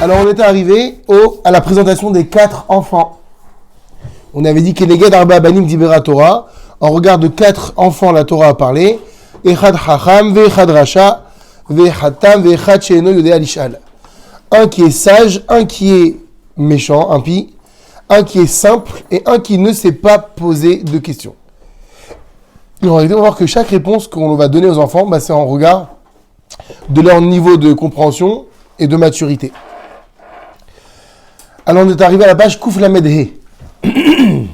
Alors on était arrivé à la présentation des 4 enfants. On avait dit qu'Eneged Arba Banim Dibera Torah. En regard de 4 enfants, la Torah a parlé. Echad Chacham, Ve'echad Rasha, Ve'echad Tam, Ve'echad She'eno Yodea Lishal. Un qui est sage, un qui est méchant, impie, un qui est simple et un qui ne sait pas poser de questions. Et en réalité, on va voir que chaque réponse qu'on va donner aux enfants, c'est en regard de leur niveau de compréhension et de maturité. Alors on est arrivé à la page Kouf Lamed He. Et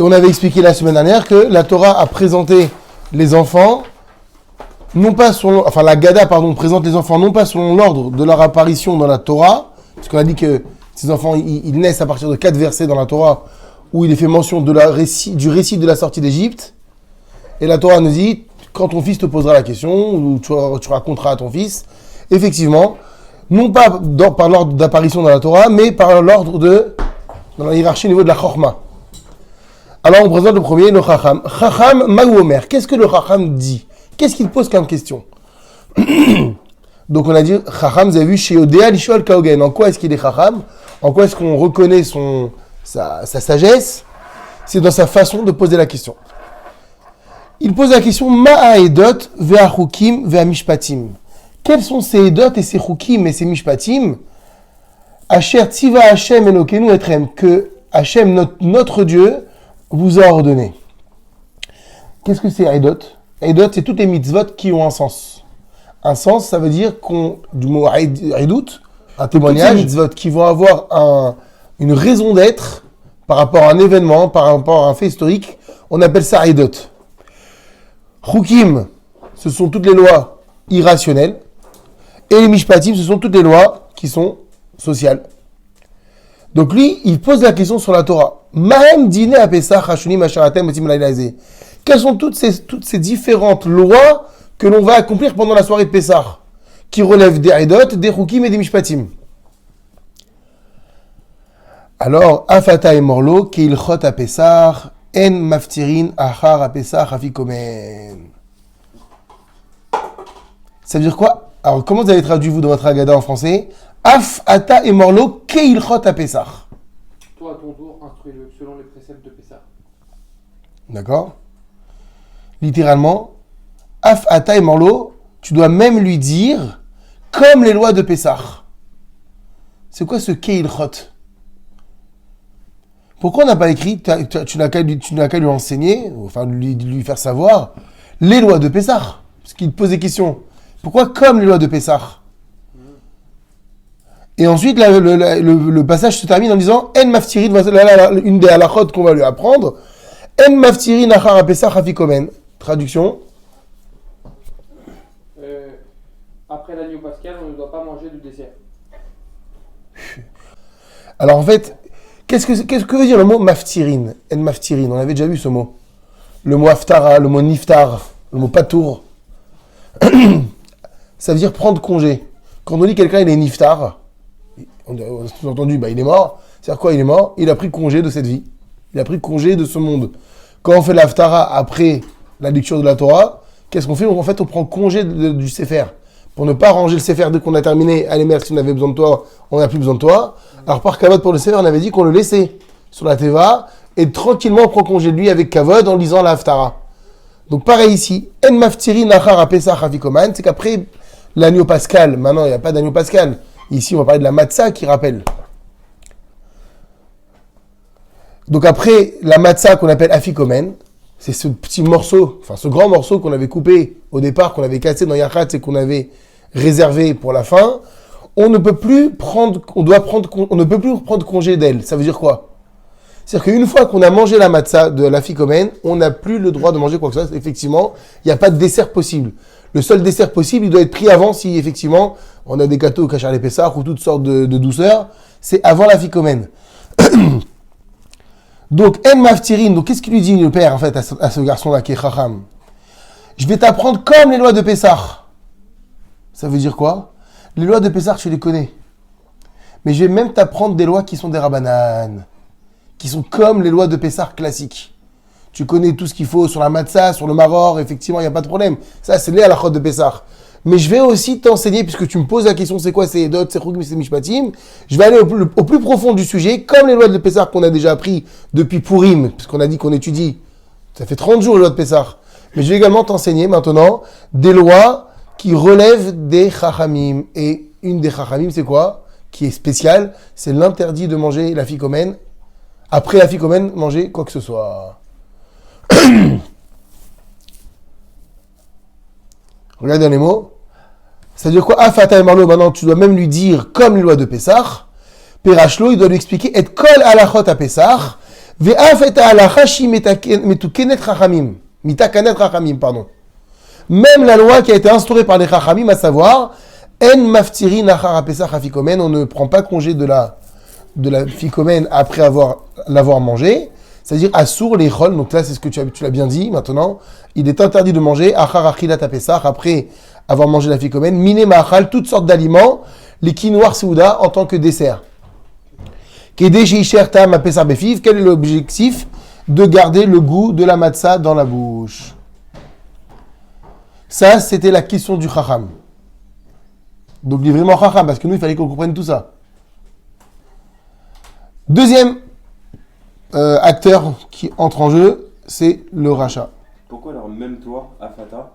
on avait expliqué la semaine dernière que la Torah a présenté les enfants, non pas selon, enfin la Gada, présente les enfants non pas selon l'ordre de leur apparition dans la Torah, parce qu'on a dit que ces enfants, ils naissent à partir de 4 versets dans la Torah, où il est fait mention du récit de la sortie d'Égypte. Et la Torah nous dit, quand ton fils te posera la question, ou tu raconteras à ton fils, effectivement, non pas par l'ordre d'apparition dans la Torah, mais par l'ordre dans la hiérarchie au niveau de la Chokhma. Alors on présente le premier, le Chacham. Chacham Maou Omer. Qu'est-ce que le Chacham dit? Qu'est-ce qu'il pose comme question? Donc on a dit, Chacham, vous avez vu, chez Odea Lishol Kaogen. En quoi est-ce qu'il est Chacham? En quoi est-ce qu'on reconnaît sa sagesse? C'est dans sa façon de poser la question. Il pose la question, Ma'a Edot Ve'a Chukim Ve'a Mishpatim. Quels sont ces Edot et ces Chukim et ces Mishpatim? Asher Tziva Hashem Elokenu Etrem, que Hashem, notre Dieu, vous a ordonné. Qu'est-ce que c'est Edot? Edot, c'est toutes les mitzvot qui ont un sens. Un sens, ça veut dire du mot Edut, un témoignage, toutes ces mitzvot qui vont avoir une raison d'être par rapport à un événement, par rapport à un fait historique, on appelle ça Edot. Chukim, ce sont toutes les lois irrationnelles. Et les Mishpatim, ce sont toutes les lois qui sont sociales. Donc lui, il pose la question sur la Torah. Mahem dîner à Pesach, Hashunim, Hasharatem, Otim Laïlaïzé. Quelles sont toutes ces différentes lois que l'on va accomplir pendant la soirée de Pesach, qui relèvent des Edot, des Chukim et des Mishpatim? Alors, Afata et Morlo, Keil Chot à Pesach, En Maftirin, Achar à Pesach, Afikomen. Ça veut dire quoi? Alors, comment vous avez traduit, vous, dans votre Agada en français? Af, Ata et Morlo, Keil Chot à Pesach. Toi, à ton tour, instruis-le selon les préceptes de Pesach. D'accord? Littéralement, Af, Ata et Morlo, tu dois même lui dire comme les lois de Pesach. C'est quoi ce Keil Chot? Pourquoi on n'a pas écrit, tu n'as qu'à lui enseigner, enfin lui faire savoir, les lois de Pesach? Parce qu'il te pose des questions. Pourquoi comme les lois de Pesach? Et ensuite, le passage se termine en disant En maftirin, une des halachot qu'on va lui apprendre. En maftirin achar Pesach afikomen. Traduction. Après l'agneau pascal, on ne doit pas manger du dessert. Alors en fait, qu'est-ce que veut dire le mot maftirin? En maftirin, on avait déjà vu ce mot. Le mot aftara, le mot niftar, le mot patour. Ça veut dire prendre congé. Quand on dit quelqu'un il est niftar, on a entendu, il est mort. C'est-à-dire quoi, il est mort? Il a pris congé de cette vie. Il a pris congé de ce monde. Quand on fait l'aftara après la lecture de la Torah, qu'est-ce qu'on fait? En fait, on prend congé du Sefer. Pour ne pas ranger le Sefer dès qu'on a terminé. Allez, merci, on avait besoin de toi, on n'a plus besoin de toi. Alors, par Kavod pour le Sefer, on avait dit qu'on le laissait sur la Teva et tranquillement on prend congé de lui avec Kavod en lisant la Haftara. Donc, pareil ici. En maftirin achar a Pesach afikoman, c'est qu'après l'agneau pascal, maintenant il n'y a pas d'agneau pascal. Ici, on va parler de la matzah qui rappelle. Donc après la matzah qu'on appelle afikomen, c'est ce petit morceau, enfin ce grand morceau qu'on avait coupé au départ, qu'on avait cassé dans Yachatz et qu'on avait réservé pour la fin. On ne peut plus prendre congé d'elle. Ça veut dire quoi? C'est-à-dire qu'une fois qu'on a mangé la matzah de l'afikomen, on n'a plus le droit de manger quoi que ce soit. Effectivement, il n'y a pas de dessert possible. Le seul dessert possible, il doit être pris avant si effectivement on a des gâteaux au kachar les Pessah ou toutes sortes de douceurs. C'est avant l'afikomen. Donc, En Maftirin, donc qu'est-ce qu'il lui dit le père en fait à ce garçon-là qui est Chacham? Je vais t'apprendre comme les lois de Pessah. Ça veut dire quoi? Les lois de Pessah, tu les connais. Mais je vais même t'apprendre des lois qui sont des Rabbanan, qui sont comme les lois de Pessah classiques. Tu connais tout ce qu'il faut sur la matzah, sur le maror, effectivement, il n'y a pas de problème. Ça, c'est les halachot de Pessah. mais je vais aussi t'enseigner, puisque tu me poses la question, c'est quoi, c'est Edot, c'est Chugim, c'est Mishpatim, je vais aller au plus profond du sujet, comme les lois de Pessah qu'on a déjà appris depuis Purim, puisqu'on a dit qu'on étudie, ça fait 30 jours les lois de Pessah, mais je vais également t'enseigner maintenant des lois qui relèvent des Chachamim, et une des Chachamim, c'est quoi, qui est spéciale, c'est l'interdit de manger la ficomène, après la ficomène, manger quoi que ce soit. Regardez dans les mots. C'est-à-dire quoi? Afata et Marlo, maintenant tu dois même lui dire, comme les lois de Pessah, Perachlo, il doit lui expliquer, et kol alachot à Pessah, ve'af et alachashi metukenet chachamim, mitakanet chachamim, pardon. Même la loi qui a été instaurée par les chachamim, à savoir, en maftiri nachar à Pessah afikomen, on ne prend pas congé de la ficomène après l'avoir mangé, c'est-à-dire assour les chol, donc là c'est ce que tu l'as bien dit maintenant, il est interdit de manger achar achilat apesach, après avoir mangé la ficomène, miné ma'achal, toutes sortes d'aliments, les quinoa souda en tant que dessert. Kedé sheisher tam apesach befiv, quel est l'objectif? De garder le goût de la matzah dans la bouche. Ça c'était la question du chacham. Donc il est vraiment chacham, parce que nous il fallait qu'on comprenne tout ça. Deuxième acteur qui entre en jeu, c'est le rachat. Pourquoi alors même toi, Afata?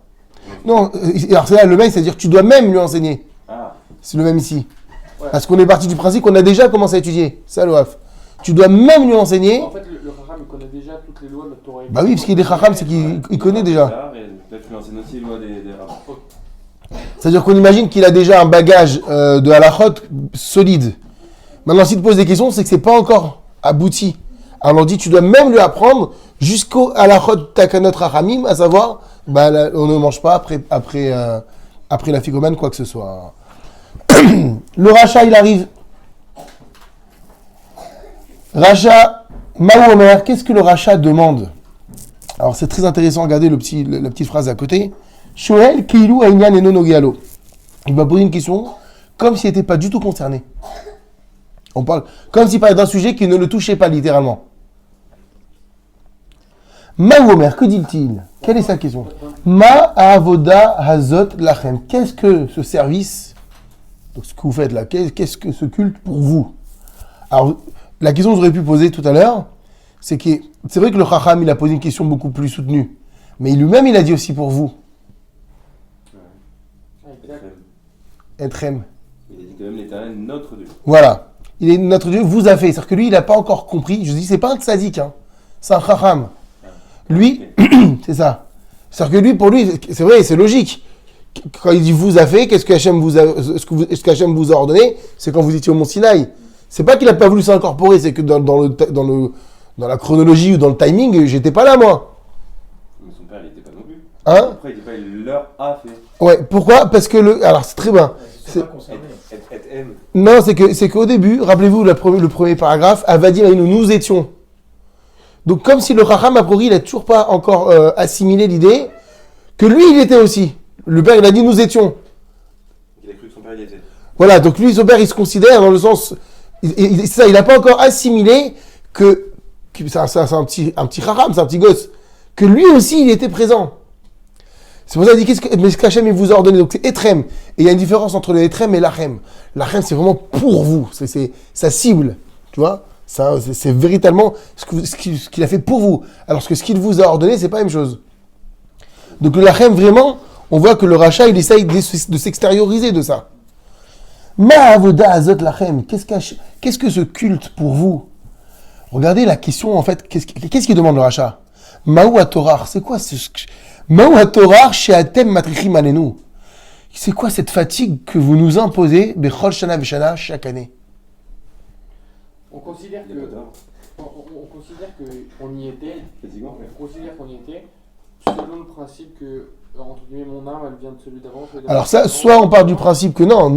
Non, alors c'est là le même, c'est-à-dire que tu dois même lui enseigner. Ah. C'est le même ici. Ouais. Parce qu'on est parti du principe qu'on a déjà commencé à étudier. C'est ça le Haf. Tu dois même lui enseigner. En fait, le Chacham, il connaît déjà toutes les lois de la Torah. Bah oui, parce qu'il est Chacham, c'est qu'il connaît déjà. Et peut-être tu enseignes aussi les lois des rabbins. C'est-à-dire qu'on imagine qu'il a déjà un bagage de halachot solide. Maintenant, s'il te pose des questions, c'est que c'est pas encore abouti. Alors on dit, tu dois même lui apprendre jusqu'au halachot takanot rachamim, à savoir, bah, là, on ne mange pas après la ficomane, quoi que ce soit. Le rachat, il arrive. Rachat, Maou Omer, qu'est-ce que le rachat demande? Alors c'est très intéressant, regardez la petite phrase à côté. Shoel Keilou Aïnyan et Nonogialo. Il va poser une question comme s'il n'était pas du tout concerné. On parle comme s'il parlait d'un sujet qui ne le touchait pas littéralement. Maou Omer, que dit-il? Quelle est sa question? Ma avoda hazot lachem. Qu'est-ce que ce service, donc ce que vous faites là, qu'est-ce que ce culte pour vous? Alors, la question que j'aurais pu poser tout à l'heure, c'est vrai que le Chacham, il a posé une question beaucoup plus soutenue. Mais lui-même, il a dit aussi pour vous. Etrem. Il a dit quand même l'Éternel, notre Dieu. Voilà. Il est notre Dieu, vous a fait. C'est-à-dire que lui, il n'a pas encore compris. Je dis, c'est pas un tzaddik, hein. C'est un Chacham. Lui, c'est ça. C'est-à-dire que lui, pour lui, c'est vrai, c'est logique. Quand il dit vous a fait, qu'est-ce que Hachem vous a ordonné? C'est quand vous étiez au Mont Sinaï. C'est pas qu'il n'a pas voulu s'incorporer, c'est que dans la chronologie ou dans le timing, j'étais pas là, moi. Mais son père, il n'était pas non plus. Hein? Après, il n'était pas, il leur a fait. Ouais, pourquoi? Parce que alors c'est très bien. Non, c'est qu'au début, rappelez-vous le premier paragraphe, Avadim nous étions. Donc comme si le Chacham a priori, il n'a toujours pas encore assimilé l'idée que lui, il était aussi. Le père, il a dit nous étions. Il a cru que son père, il était. Voilà, donc lui, son père, il se considère dans le sens... il n'a pas encore assimilé que c'est un petit Chacham, c'est un petit gosse, que lui aussi, il était présent. C'est pour ça qu'il dit, mais ce qu'Hachem, il vous a ordonné, donc c'est Etrem. Et il y a une différence entre le Etrem et l'Achem. L'Achem, c'est vraiment pour vous, c'est sa cible, tu vois. C'est véritablement ce qu'il a fait pour vous. Alors que ce qu'il vous a ordonné, c'est pas la même chose. Donc le Lachem, vraiment, on voit que le rachat, il essaye de s'extérioriser de ça. Ma avoda azot lachem, qu'est-ce que ce culte pour vous? Regardez la question, en fait, qu'est-ce qu'il demande le rachat? Maou atorar, c'est quoi ce... Maou atorar she'atem matrichim alenu. C'est quoi cette fatigue que vous nous imposez, bechol shana veshana, chaque année? On considère qu'on y était. On considère qu'on y était selon le principe que, entre guillemets, mon âme, elle vient de celui d'avant. Alors ça, soit on part du principe que non, on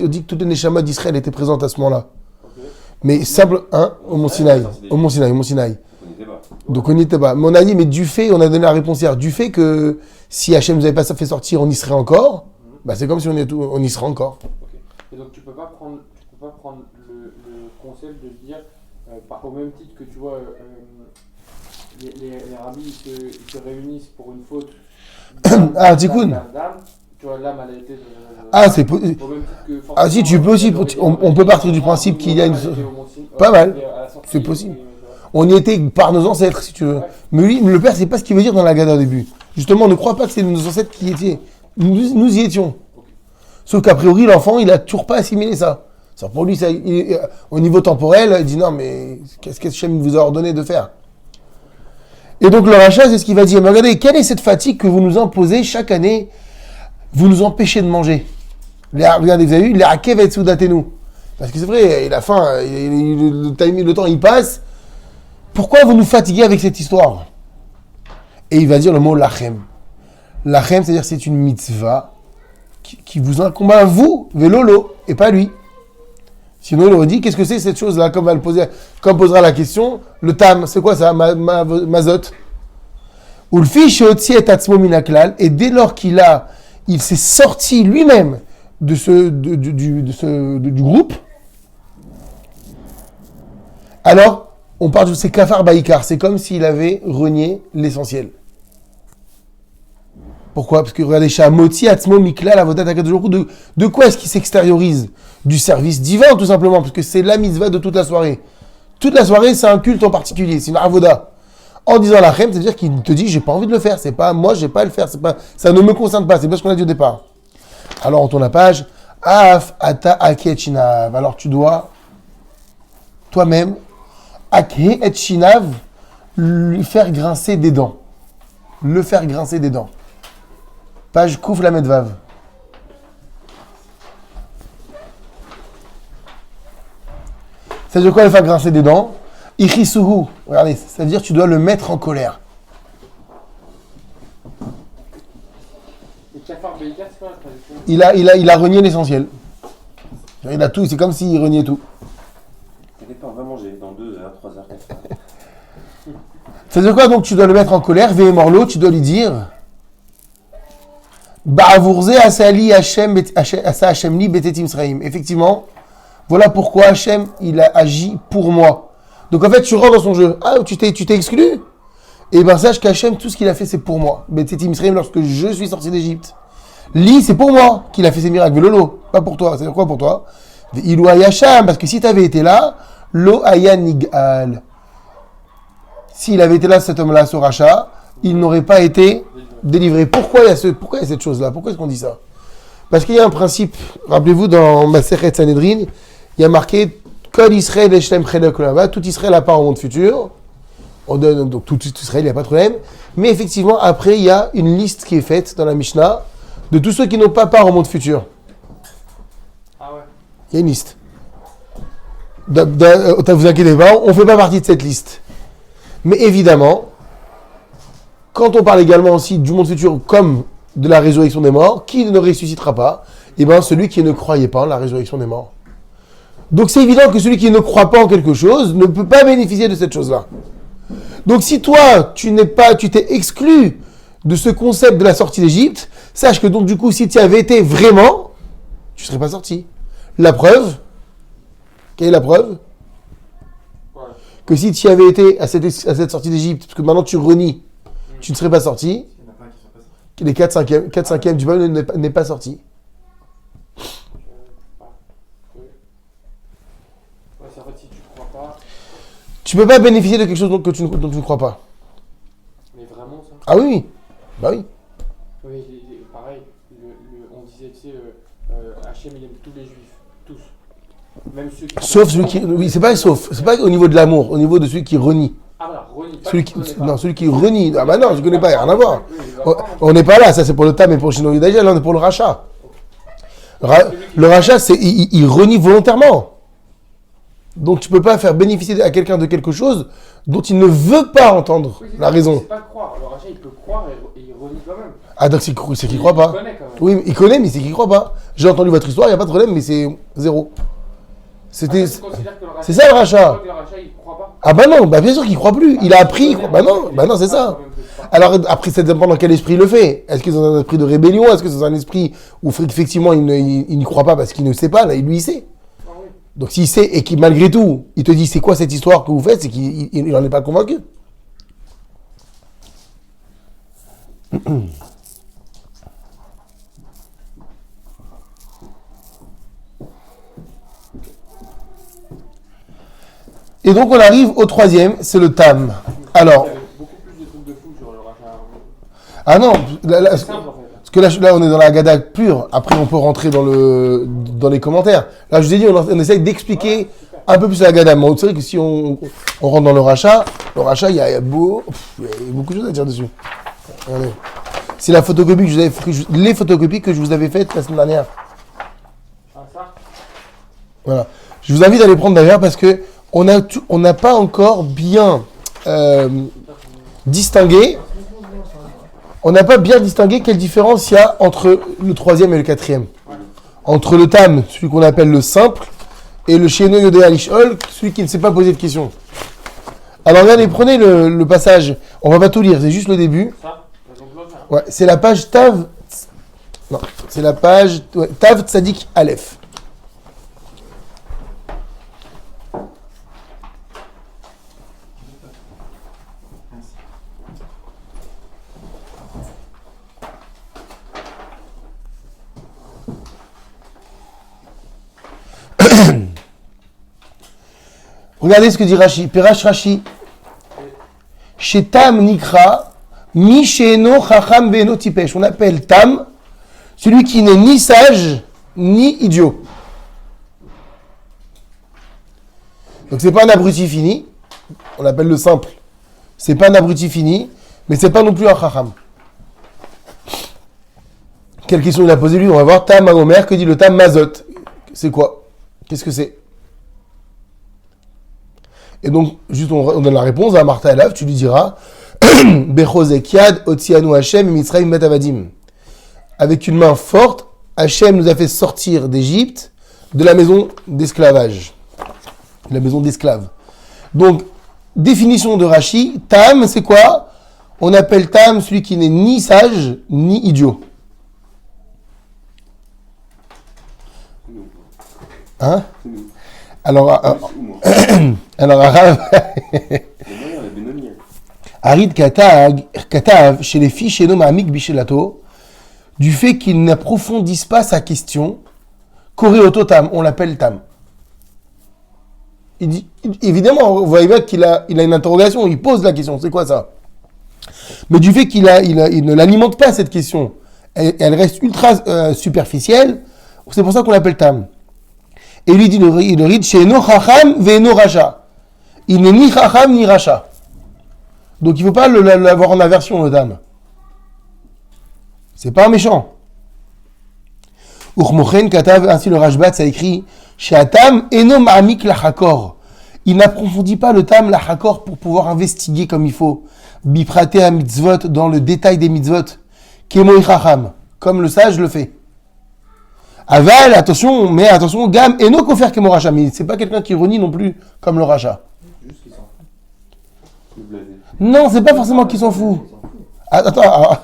dit que toutes les Neshamot d'Israël étaient présentes à ce moment-là. Okay. Mais simple, au Mont Sinaï. Au Mont Sinaï. Donc on n'y était pas. Mais on a dit, mais du fait, on a donné la réponse hier, du fait que si Hachem nous avait pas fait sortir, on y serait encore, bah c'est comme si on y serait encore. Okay. Et donc tu peux pas prendre le concept de dire, au même titre que tu vois, les rabbis ils se réunissent pour une faute. Ah, Tikkun. Tu vois, l'âme, elle a été. Ah, c'est Au même titre que Ah si, tu peux aussi, on peut partir du principe qu'il y a une... Pas mal. C'est possible. On y était par nos ancêtres, si tu veux. Ouais. Mais lui, le père, c'est pas ce qu'il veut dire dans la Gada au début. Justement, ne crois pas que c'est nos ancêtres qui y étaient. Nous y étions. Sauf qu'a priori, l'enfant, il a toujours pas assimilé ça. C'est pour lui, ça, au niveau temporel, il dit non, mais qu'est-ce que Hachem vous a ordonné de faire? Et donc, le rachat, c'est ce qu'il va dire. Mais regardez, quelle est cette fatigue que vous nous imposez chaque année? Vous nous empêchez de manger. Regardez, vous avez vu, les rakev soudatenu. Parce que c'est vrai, il a faim, le temps il passe. Pourquoi vous nous fatiguez avec cette histoire? Et il va dire le mot lachem. Lachem, c'est-à-dire c'est une mitzvah qui vous incombe à vous, velolo, et pas lui. Sinon, il aurait dit, qu'est-ce que c'est cette chose-là? Comme posera la question, le tam, c'est quoi ça? Mazot. Ou le fiche otsi et atzmo minaklal, et dès lors il s'est sorti lui-même du groupe, alors, on parle de ces kafar baïkar, c'est comme s'il avait renié l'essentiel. Pourquoi? Parce que regardez, Shamoti Atzmo Mikla, la Vodat Akadosh Baruch Hu, de quoi est-ce qu'il s'extériorise? Du service divin, tout simplement, parce que c'est la mitzvah de toute la soirée. Toute la soirée, c'est un culte en particulier, c'est une avoda. En disant la chem, c'est-à-dire qu'il te dit, j'ai pas envie de le faire, c'est pas, moi, j'ai pas à le faire, c'est pas, ça ne me concerne pas, c'est pas ce qu'on a dit au départ. Alors, on tourne la page, Af Ata Ake Chinav. Alors, tu dois, toi-même, Ake et Chinav, lui faire grincer des dents. Le faire grincer des dents. Page Kouf la Medvav. Ça veut dire quoi le faire grincer des dents? Ichisuhu. Regardez, ça veut dire que tu dois le mettre en colère. Et Kafar Beikar, c'est quoi la traduction? Il a renié l'essentiel. Il a tout, c'est comme s'il reniait tout. T'inquiète pas, on va manger dans 2 heures, 3 heures, 4 heures. Ça veut dire quoi donc tu dois le mettre en colère? Véhémorlo, tu dois lui dire Ba'avourze asali Hashem asa Hashem li betetim sraim. Effectivement, voilà pourquoi Hashem il a agi pour moi. Donc en fait, tu rentres dans son jeu. Ah, tu t'es exclu? Et ben sache qu'Hachem, tout ce qu'il a fait, c'est pour moi. Betetim sraim, lorsque je suis sorti d'Égypte. Li, c'est pour moi qu'il a fait ces miracles. Lolo, pas pour toi. C'est quoi pour toi? Ilou Hayasham, parce que si tu avais été là, lo aya nigal. S'il avait été là, cet homme-là, ce rachat, il n'aurait pas été délivré. Pourquoi il y a cette chose-là? Pourquoi est-ce qu'on dit ça? Parce qu'il y a un principe, rappelez-vous, dans Masechet Sanhedrin, il y a marqué Kol Israël Eshlem Chelek Olam, tout Israël à part au monde futur. On donne donc tout Israël, il n'y a pas de problème. Mais effectivement, après, il y a une liste qui est faite dans la Mishnah de tous ceux qui n'ont pas part au monde futur. Ah ouais. Il y a une liste. Vous inquiétez pas, on ne fait pas partie de cette liste. Mais évidemment, quand on parle également aussi du monde futur comme de la résurrection des morts, qui ne ressuscitera pas? Eh bien, celui qui ne croyait pas en la résurrection des morts. Donc, c'est évident que celui qui ne croit pas en quelque chose ne peut pas bénéficier de cette chose-là. Donc, si toi, tu t'es exclu de ce concept de la sortie d'Égypte, sache que donc, du coup, si tu y avais été vraiment, tu ne serais pas sorti. La preuve, quelle est la preuve? Que si tu y avais été à cette sortie d'Égypte, parce que maintenant tu renies, tu ne serais pas sorti. Les 4/5 du peuple n'est pas sorti. Ouais, c'est en fait, si tu crois pas. Tu peux pas bénéficier de quelque chose dont tu ne crois pas. Mais vraiment, ça? Ah oui, bah oui. Oui, pareil, on disait, tu sais, Hachem, il aime tous les juifs. Tous. Même ceux qui. Sauf celui qui. Oui, c'est pas sauf. C'est pas au niveau de l'amour, au niveau de celui qui renie. Ah voilà, renie. Celui qui renie. Ah bah non, je connais pas, il n'y a rien à voir. Oui, On n'est pas là, ça c'est pour le tam et pour le chinois d'Agel, là on est pour le rachat. Le rachat, c'est il renie volontairement. Donc tu peux pas faire bénéficier à quelqu'un de quelque chose dont il ne veut pas entendre la raison. C'est pas croire. Le rachat, il peut croire et il renie quand même. Ah donc c'est qu'il croit pas. Il connaît quand même. Oui, il connaît, mais c'est qu'il croit pas. J'ai entendu votre histoire, il n'y a pas de problème, mais c'est zéro. C'était. Tu considères que le rachat, C'est ça le rachat. le rachat, il croit pas. Ah bah non, bah bien sûr qu'il croit plus. Il a appris, il croit. Bah non, c'est ça. Alors après, ça dépend dans quel esprit il le fait. Est-ce que c'est dans un esprit de rébellion? Est-ce que c'est dans un esprit où effectivement il n'y croit pas parce qu'il ne sait pas? Là, lui il sait. Ah oui. Donc s'il sait et qu'il malgré tout, il te dit c'est quoi cette histoire que vous faites, c'est qu'il n'en est pas convaincu. Et donc on arrive au troisième, c'est le tam. Alors, Il y avait beaucoup plus de trucs de fou sur le rachat. ah non, C'est simple en fait. parce que là, on est dans la Haggadah pure. Après, on peut rentrer dans les commentaires. Là, je vous ai dit, on essaye d'expliquer un peu plus la Haggadah. Mais c'est vrai que si on rentre dans le rachat, il y a beaucoup de choses à dire dessus. Regardez. C'est la photocopie les photocopies que je vous avais faites la semaine dernière. Ah, ça. Voilà. Je vous invite à les prendre d'ailleurs parce que on n'a pas encore bien distingué. On n'a pas bien distingué quelle différence il y a entre le troisième et le quatrième. Entre le tam, celui qu'on appelle le simple, et le sheno yodé alishol, celui qui ne s'est pas posé de questions. Alors regardez, prenez le passage. On va pas tout lire, c'est juste le début. Ça. Donc l'autre, là. Ouais, c'est la page Tav. Non, c'est la page Tav Tzadik Aleph. Regardez ce que dit Rashi. Perash Rashi. Chez Tam Nikra, Mi Sheeno Chacham Ve'eno Tipesh. On appelle Tam celui qui n'est ni sage ni idiot. Donc c'est pas un abruti fini. On l'appelle le simple. C'est pas un abruti fini, mais c'est pas non plus un Chacham. Quelle question il a posé lui? On va voir. Tam Aomer, que dit le Tam Mazot? C'est quoi? Qu'est-ce que c'est? Et donc, juste on donne la réponse à Martha Elav, tu lui diras Bechozek Yad, Otzianu Hashem, Mitzrayim Bet Avadim. Avec une main forte, Hashem nous a fait sortir d'Égypte de la maison d'esclavage. La maison d'esclaves. Donc, définition de Rashi, Tam, c'est quoi? On appelle Tam celui qui n'est ni sage, ni idiot. Hein? Alors, Harid Katav, chez les filles, chez Amik Bishelato, du fait qu'il n'approfondisse pas sa question, Koreoto Tam, on l'appelle Tam. Il dit, évidemment, vous voyez bien qu'il a une interrogation, il pose la question, c'est quoi ça? Mais du fait qu'il ne l'alimente pas cette question, elle reste ultra superficielle, c'est pour ça qu'on l'appelle Tam. Et lui dit le ride chez No Chacham Ve'eno Racha. Il n'est ni Chacham ni Racha. Donc il ne faut pas l'avoir en aversion, le dame. C'est pas un méchant. Urmochen Katav, ainsi le Rashbat, ça écrit She'atam eno ma'amik lachakor. Il n'approfondit pas le tam lachakor pour pouvoir investiguer comme il faut. Biprate à mitzvot, dans le détail des mitzvot. Kemoy Chacham, comme le sage le fait. Aval, attention, Gam, et non kofer kemo racha, mais c'est pas quelqu'un qui renie non plus comme le racha. Juste qu'il s'en fout. Non, c'est pas forcément qu'il s'en fout. Attends,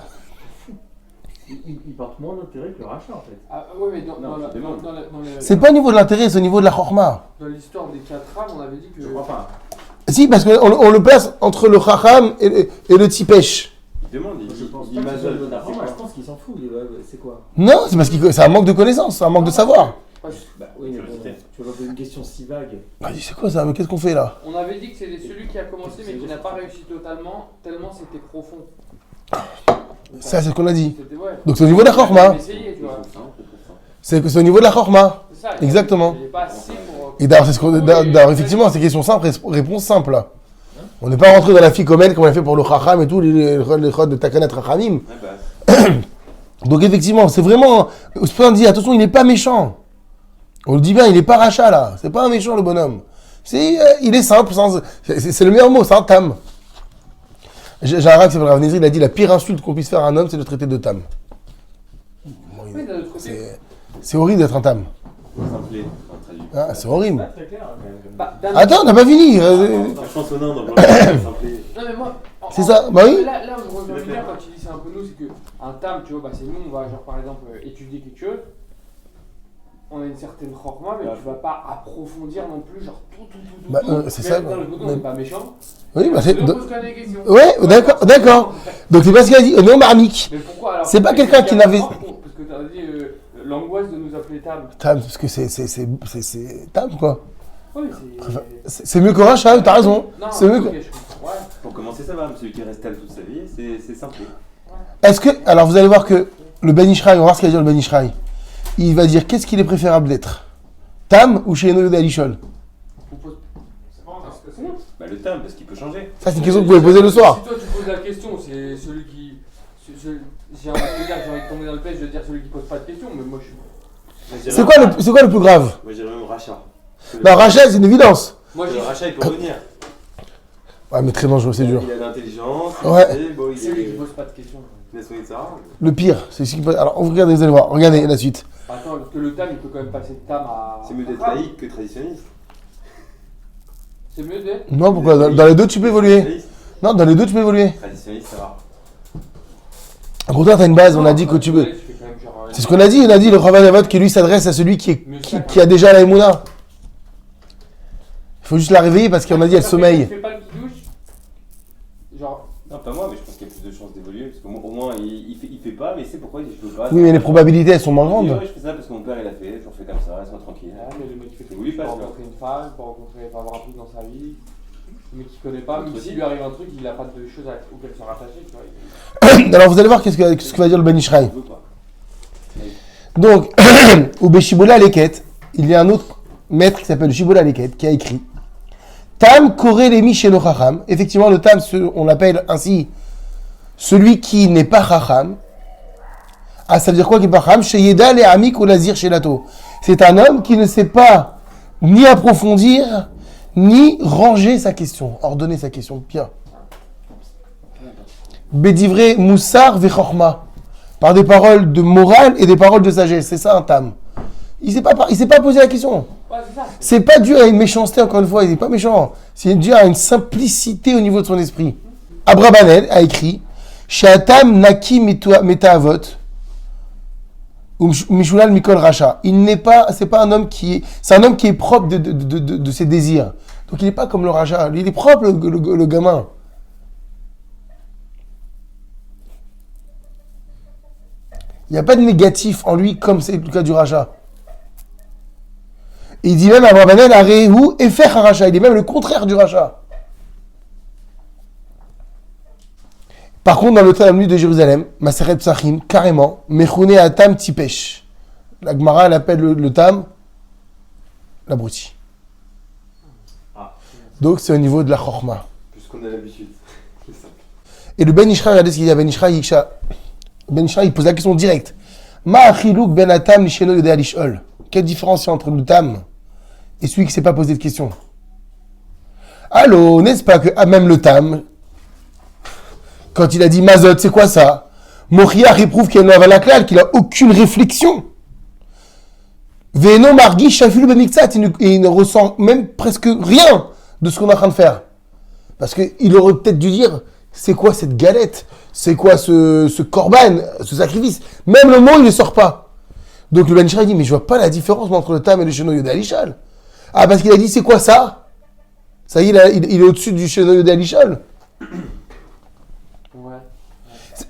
Il porte moins d'intérêt que le rachat en fait. Ah, ouais, mais dans c'est pas au niveau de l'intérêt, c'est au niveau de la chorma. dans l'histoire des 4 rames, on avait dit que. Je crois pas. Si, parce qu'on le place entre le chacham et le tipesh. Il demande, Je pense il pas que c'est mazole. le bon argument, je pense qu'il s'en fout. C'est quoi? Non, c'est parce que c'est un manque de connaissance, c'est un manque de savoir. Parce- Bah oui, mais bon, tu vois une question si vague. Bah, c'est quoi ça? Mais qu'est-ce qu'on fait là? On avait dit que c'était celui qui a commencé mais qui n'a pas réussi totalement, tellement c'était profond. Ça, c'est ce qu'on a dit. C'était ouais. Donc c'est au niveau de la chorma. Essayé, tu vois. C'est au niveau de la chorma. C'est ça. Exactement. Il n'est pas assez pour. Et d'ailleurs, d'ailleurs, effectivement, c'est question simple, réponse simple là. On n'est pas rentré dans la ficomène comme on a fait pour le chacham et tout, les chods de Takanet Rachamim. Donc effectivement, c'est vraiment. On dit, attention, il n'est pas méchant. On le dit bien, il n'est pas rachat là. C'est pas un méchant le bonhomme. Il est simple, c'est le meilleur mot, c'est un tam. J'ai un rat qui s'appelle Rav Nezri, il a dit la pire insulte qu'on puisse faire à un homme, c'est de le traiter de tam. Bon, Oui, d'un autre côté. c'est horrible d'être un tam. Simplé, traduit. Ah, c'est horrible. Très clair quand même. Bah, d'un Attends, on n'a pas fini. Chansonnant dans le simplé. Non mais moi. C'est ça, bah oui. Là où je reviens bien quand tu dis c'est un peu nous, c'est qu'un tam, tu vois, bah c'est nous, on va genre par exemple étudier quelque chose. On a une certaine chorma, mais tu vas pas approfondir non plus, genre tout. Bah, c'est ça. Dans le côté, on n'est pas méchant. Oui, bah c'est. Donc, on se pose des questions. Ouais, d'accord. Donc c'est pas ce qu'il a dit. Non, marmique. Mais pourquoi alors? C'est pas quelqu'un qui n'avait. Parce que tu as dit l'angoisse de nous appeler tam. Tam, parce que c'est Tam quoi. Oui, C'est mieux que Racha, t'as raison. Non, C'est mieux ok, que... je comprends. Ouais. Pour commencer, ça va, mais celui qui reste tel toute sa vie, c'est simple. Est-ce que... Alors vous allez voir que le Ben Ishraï, on va voir ce qu'il va dire le Ben Ishraï. Il va dire qu'est-ce qu'il est préférable d'être, Tam ou Sheino Yoda Alishol? Bah, le thème, parce qu'il peut changer. Ça, c'est une question que vous pouvez poser le soir. Si toi tu poses la question, c'est celui qui. J'ai envie de te dire, j'ai envie de tomber dans le piège, je veux dire celui qui pose pas de questions, mais moi je suis. C'est quoi le plus grave? Moi, j'irais même rachat. Non, Rachel, c'est une évidence. Moi Le j'ai. rachat, il peut revenir. Ouais, mais très dangereux, c'est dur. Il a de l'intelligence. Ouais. Bon, il Celui qui est. pose pas de questions. Il a soigné de ça. Le pire, c'est ce qui peut... Alors, regardez, vous allez voir. Regardez la suite. Attends, parce que le tam il peut quand même passer de tam à. C'est mieux d'être laïque que traditionnaliste. C'est mieux d'être. Non, pourquoi? Dans les deux, tu peux évoluer. Non, dans les deux, tu peux évoluer. Traditionnaliste, ça va. Au contraire, t'as une base, on a dit que tu peux... C'est ce qu'on a dit, on a dit le Chavan Avot qui lui s'adresse à celui qui a déjà la Emouna. Il faut juste la réveiller parce qu'on a dit elle sommeille. Tu fais pas le kidouche. Genre. Non, pas moi, mais je pense qu'il y a plus de chances d'évoluer. Parce qu'au moins, il fait pas, mais il sait pourquoi je peux pas. Oui, mais les probabilités, elles sont moins Il dit, grandes. ouais, je fais ça parce que mon père il a fait, j'en fais comme ça, laisse-moi tranquille. Ouais, mais le mec qui fait Oui, pour pas rencontrer une femme, pour avoir un truc dans sa vie. Le mec qui connaît pas, même s'il lui arrive un truc, il a pas de choses auxquelles se rattacher, tu vois. Alors vous allez voir ce que va dire le Ben Ishraï. Il veut pas. Donc, au Beshibola Leket, il y a un autre maître qui s'appelle Shibola Leket qui a écrit Tam Kore Lemi Shelo Chacham. Effectivement, le Tam, on l'appelle ainsi celui qui n'est pas Chacham. Ah, ça veut dire quoi qui n'est pas Chacham? Sheyeda le Amik ou Lazir Shelato. C'est un homme qui ne sait pas ni approfondir, ni ranger sa question, ordonner sa question. Bien. Bedivre Moussar Vechorma. Par des paroles de morale et des paroles de sagesse. C'est ça un tam. Il s'est pas posé la question. Ouais, c'est ça. C'est pas dû à une méchanceté, encore une fois. Il n'est pas méchant. C'est dû à une simplicité au niveau de son esprit. Abrabanel a écrit Sheatam Naki Meta Avot ou Mishulal Mikol Racha. C'est pas un homme qui est. C'est un homme qui est propre de ses désirs. Donc il n'est pas comme le Racha. Il est propre, le gamin. Il n'y a pas de négatif en lui comme c'est le cas du Racha. Et il dit même à Abrabanel, Arehu Efer Racha. Il est même le contraire du Racha. Par contre, dans le Talmud de Jérusalem, Maseret Psachim, carrément, Mechouné Atam Tipesh. La Gemara, elle appelle le Tam l'abruti. Donc c'est au niveau de la Chorma. Plus qu'on a l'habitude. C'est ça. Et le Ben Ishraï, regardez ce qu'il dit à Ben Ishraï, Ben Ishraï, il pose la question directe. Ma achilouk ben atam lisheno yodea lishol. Quelle différence il y a entre le tam et celui qui ne s'est pas posé de question? Allô, n'est-ce pas que même le tam, quand il a dit mazot, c'est quoi ça? Mochiach, il prouve qu'il n'a aucune réflexion. Veno margi shafulu bemiktsat, il ne ressent même presque rien de ce qu'on est en train de faire. Parce qu'il aurait peut-être dû dire, c'est quoi cette galette? C'est quoi ce korban, ce sacrifice? Même le mot, il ne sort pas. Donc le Ben Ishraï dit, mais je vois pas la différence entre le tam et le Sheno Yodea Lishol. Ah, parce qu'il a dit, c'est quoi ça? Ça y est, il est au-dessus du Sheno Yodea Lishol. Ouais.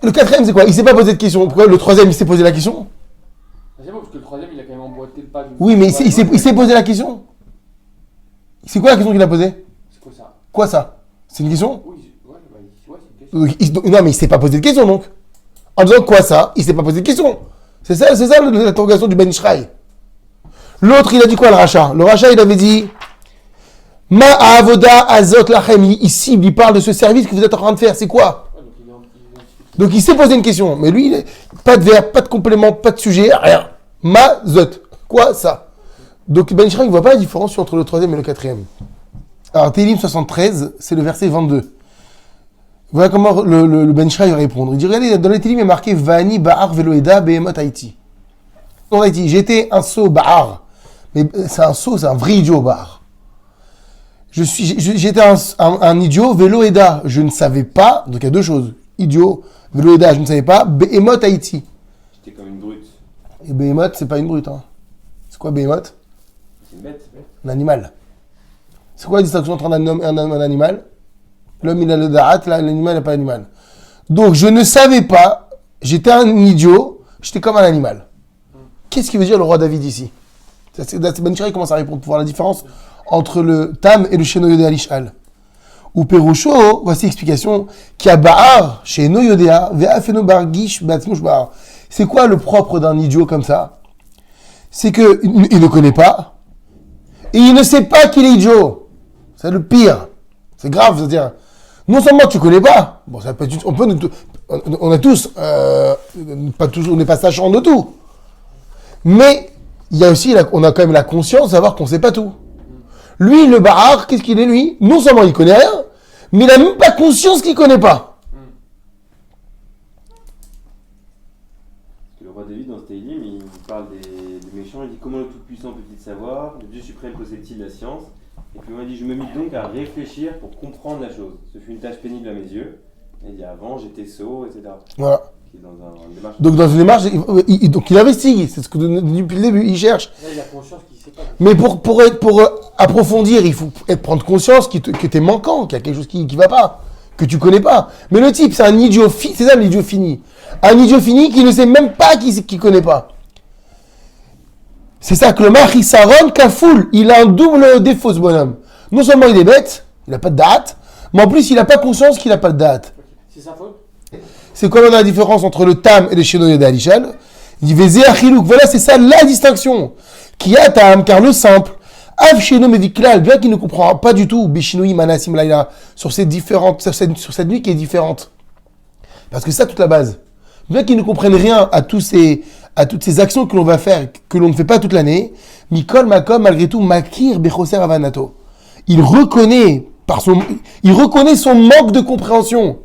Le quatrième, c'est quoi? Il s'est pas posé de question. Pourquoi le troisième, il s'est posé la question? C'est bon, parce que le troisième, il a quand même emboîté le pas. Oui, mais il s'est posé la question. C'est quoi la question qu'il a posée? C'est quoi ça? Quoi ça? C'est une question? Oui, c'est une question. Non, mais il s'est pas posé de question, donc. En disant quoi ça? Il s'est pas posé de question. C'est ça l'interrogation du Ben Ishraï. L'autre, il a dit quoi, le Racha? Le Racha, il avait dit Ma avoda azot lachem. Ici, il lui parle de ce service que vous êtes en train de faire. C'est quoi? Ouais, Donc il s'est posé une question. Mais lui, pas de verbe, pas de complément, pas de sujet, rien. Ma zot. Quoi ça? Donc Ben Ishraï ne voit pas la différence entre le troisième et le quatrième. Alors, Télim 73, c'est le verset 22. Voilà comment le Ben Ishraï va répondre. Il dit, regardez, dans les Télim, il est marqué Vani Ba'ar Veloeda Behemot Haïti. En Haïti, j'étais un sot Ba'ar. Mais c'est un sot, c'est un vrai idiot Ba'ar. J'étais un idiot Veloeda. Je ne savais pas, donc il y a deux choses. Idiot, Veloeda, je ne savais pas. Behemot Haïti. J'étais comme une brute. Et Behemot, c'est pas une brute. Hein. C'est quoi Behemot? C'est une bête. Un animal. C'est quoi la distinction entre un homme et un animal? L'homme, il a le da'at, l'animal n'a pas l'animal. Donc, je ne savais pas, j'étais un idiot, j'étais comme un animal. Qu'est-ce qui veut dire le roi David ici? Ben Ishraï commence à répondre pour voir la différence entre le Tam et le Sheno Yodea Alishal. Ou Perusho, voici l'explication, qui a Ba'ar, Sheno Yodea, Ve'afeno Bargish, Batzmush Ba'ar. C'est quoi le propre d'un idiot comme ça? C'est que il ne connaît pas, et il ne sait pas qu'il est idiot. C'est le pire. C'est grave, c'est-à-dire, non seulement tu connais pas, bon, ça peut être, on a tous, pas toujours, on n'est pas sachant de tout. Mais, il y a aussi, on a quand même la conscience de savoir qu'on sait pas tout. Lui, le Bahar, qu'est-ce qu'il est, lui? Non seulement il connaît rien, mais il n'a même pas conscience qu'il connaît pas. Le roi David, dans ce Tehillim, il parle des méchants, il dit comment le Tout-Puissant peut-il savoir, le Dieu suprême possède-t-il la science? Et puis il dit, je me mis donc à réfléchir pour comprendre la chose. Ce fut une tâche pénible à mes yeux. Et il dit, avant, j'étais sot, etc. Voilà. Qui est dans une démarche. Donc, dans une démarche, donc il investigue, c'est ce que depuis le début, il cherche. Là, il a conscience qu'il sait pas. Mais pour approfondir, il faut prendre conscience que t'es manquant, qu'il y a quelque chose qui va pas, que tu connais pas. Mais le type, c'est un idiot fini, c'est ça l'idiot fini. Un idiot fini qui ne sait même pas qu'il connaît pas. C'est ça que le Machisaron Kafoul, il a un double défaut ce bonhomme. Non seulement il est bête, il n'a pas de date, mais en plus il n'a pas conscience qu'il n'a pas de date. C'est sa faute. C'est quoi la différence entre le Tam et le Sheno Yodea Alishal? Il dit Vezé Achilouk, voilà c'est ça la distinction. Qui a Tam, car le simple, Av Sheno Mediklal, bien qu'il ne comprend pas du tout, Bishinui Manasim Laila, sur cette nuit qui est différente. Parce que c'est ça toute la base. Bien qu'ils ne comprennent rien à toutes ces actions que l'on va faire, que l'on ne fait pas toute l'année, Mikol Makom, malgré tout, Makir Bechoser Avanato. Il reconnaît son manque de compréhension.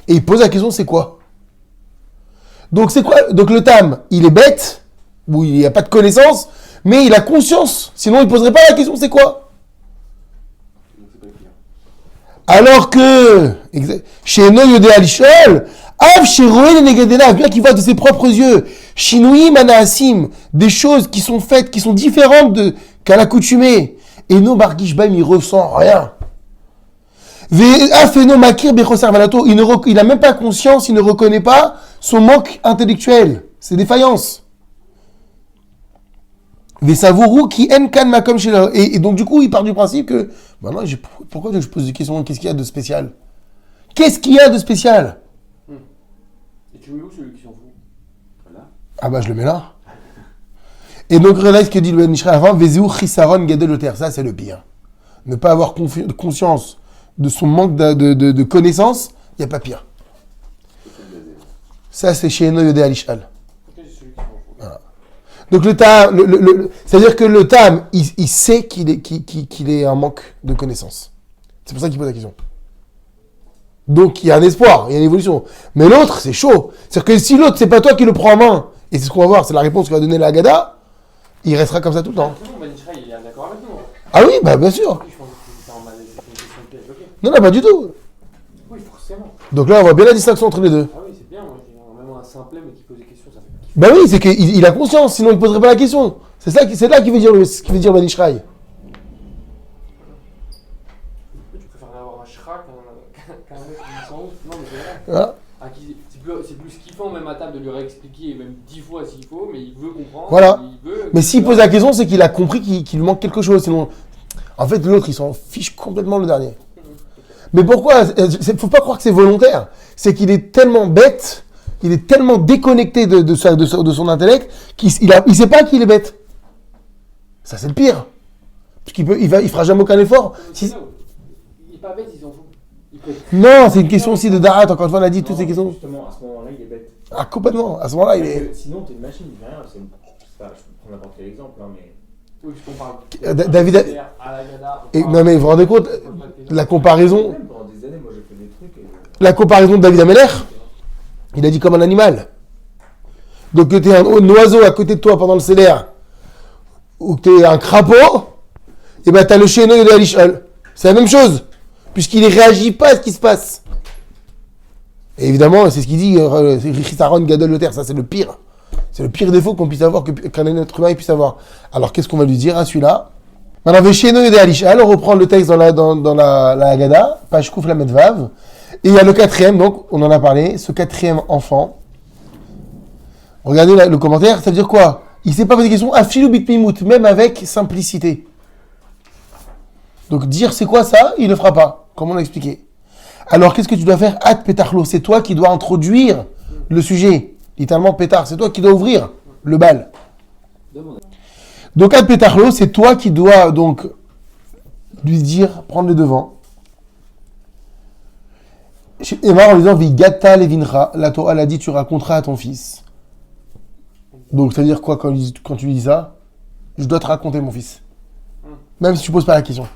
Et il pose la question, c'est quoi? Donc c'est quoi? Donc le Tam, il est bête, ou il n'y a pas de connaissance, mais il a conscience. Sinon il ne poserait pas la question, c'est quoi? Alors que, chez No Yodea Alishal, Av Sheroel Negadena, bien qu'il voit de ses propres yeux, Shinui Manaasim, des choses qui sont faites, qui sont différentes qu'à l'accoutumée. Et no Bargish Baim, il ressent rien. Ve'afeno Makir Bechoser Vanato, il n'a même pas conscience, il ne reconnaît pas son manque intellectuel, ses défaillances. Ve'savourou qui enkan makom shelo. Et donc du coup, il part du principe que, maintenant, pourquoi je pose des questions? Qu'est-ce qu'il y a de spécial? Qu'est-ce qu'il y a de spécial? Et tu mets où celui qui s'en fout? Voilà. Ah bah je le mets là. Et donc regarde ce que dit le Ben Ishraï avant, Vezou Chisaron Gadol Oter, ça c'est le pire. Ne pas avoir conscience de son manque de connaissances, il n'y a pas pire. Ça c'est chez Eno Yodea Alishal. C'est celui qui s'en fout. Voilà. Donc le Tam, c'est-à-dire que le Tam, il sait qu'il est un manque de connaissances. C'est pour ça qu'il pose la question. Donc il y a un espoir, il y a une évolution. Mais l'autre, c'est chaud. C'est-à-dire que si l'autre, c'est pas toi qui le prends en main, et c'est ce qu'on va voir, c'est la réponse que va donner la Haggadah, il restera comme ça tout le temps. C'est bon, Ben Ishraï, il est d'accord avec nous. Ah oui, bah bien sûr. Oui, je pensais que c'était en mode une question de piège, ok. Non, pas du tout. Oui, forcément. Donc là, on voit bien la distinction entre les deux. Ah oui, c'est bien, moi, j'ai même un simplet, mais qui pose des questions, ça fait kiffer. Bah oui, c'est qu'il a conscience, sinon il ne poserait pas la question. C'est là qu'il veut dire ce qu'il veut dire Ben Ishraï. Tu préfères avoir un shra qu'un mec qui s'en ouf? Non, mais c'est vrai. Voilà. Ah, c'est plus kiffant même à table de lui réexpliquer, même 10 fois s'il faut, mais il veut comprendre. Voilà. Il veut, Mais s'il pose la question, c'est qu'il a compris qu'il lui manque quelque chose. Sinon, en fait, l'autre, il s'en fiche complètement le dernier. Mais pourquoi? Faut pas croire que c'est volontaire. C'est qu'il est tellement bête, il est tellement déconnecté de son intellect qu'il sait pas qu'il est bête. Ça, c'est le pire. Parce il fera jamais aucun effort. Il est pas bête, il s'en fout. Non, c'est une question aussi de Darat. Encore une fois, on a dit toutes ces questions. Justement, à ce moment-là, il est bête. Ah, complètement. À ce moment-là, il est. Sinon, t'es une machine, il fait rien. Je peux prendre n'importe quel exemple, hein, mais. Oui, parce qu'on parle. David. À la Gada, Non, mais vous vous rendez compte, la comparaison. Même pendant des années, moi, j'ai fait des trucs. La comparaison de David Ameller, il a dit comme un animal. Donc que tu es un oiseau à côté de toi pendant le CDR, ou que tu es un crapaud, et ben tu as le Sheno Yodea Alishal. C'est la même chose, puisqu'il ne réagit pas à ce qui se passe. Et évidemment, c'est ce qu'il dit, Chisaron Gadol Oter, ça c'est le pire. C'est le pire défaut qu'on puisse avoir, qu'un être humain puisse avoir. Alors qu'est-ce qu'on va lui dire à celui-là? Maintenant, Sheno Yodea Alishal, on reprend le texte dans la Haggadah, page Kouf Lamed Vav. Et il y a le quatrième, donc, on en a parlé, ce quatrième enfant. Regardez le commentaire, ça veut dire quoi? Il ne s'est pas posé de question, afilou bitmimout, même avec simplicité. Donc dire c'est quoi ça, il ne le fera pas, comme on l'a expliqué. Alors qu'est-ce que tu dois faire? At pétarlo, c'est toi qui dois introduire le sujet. Littéralement pétard, c'est toi qui dois ouvrir le bal. Donc at pétarlo, c'est toi qui dois donc lui dire, prendre les devants. Emma en lui disant Vigata levinra, la Torah l'a dit, tu raconteras à ton fils. Donc ça veut dire quoi quand tu lui dis ça? Je dois te raconter mon fils. Même si tu poses pas la question.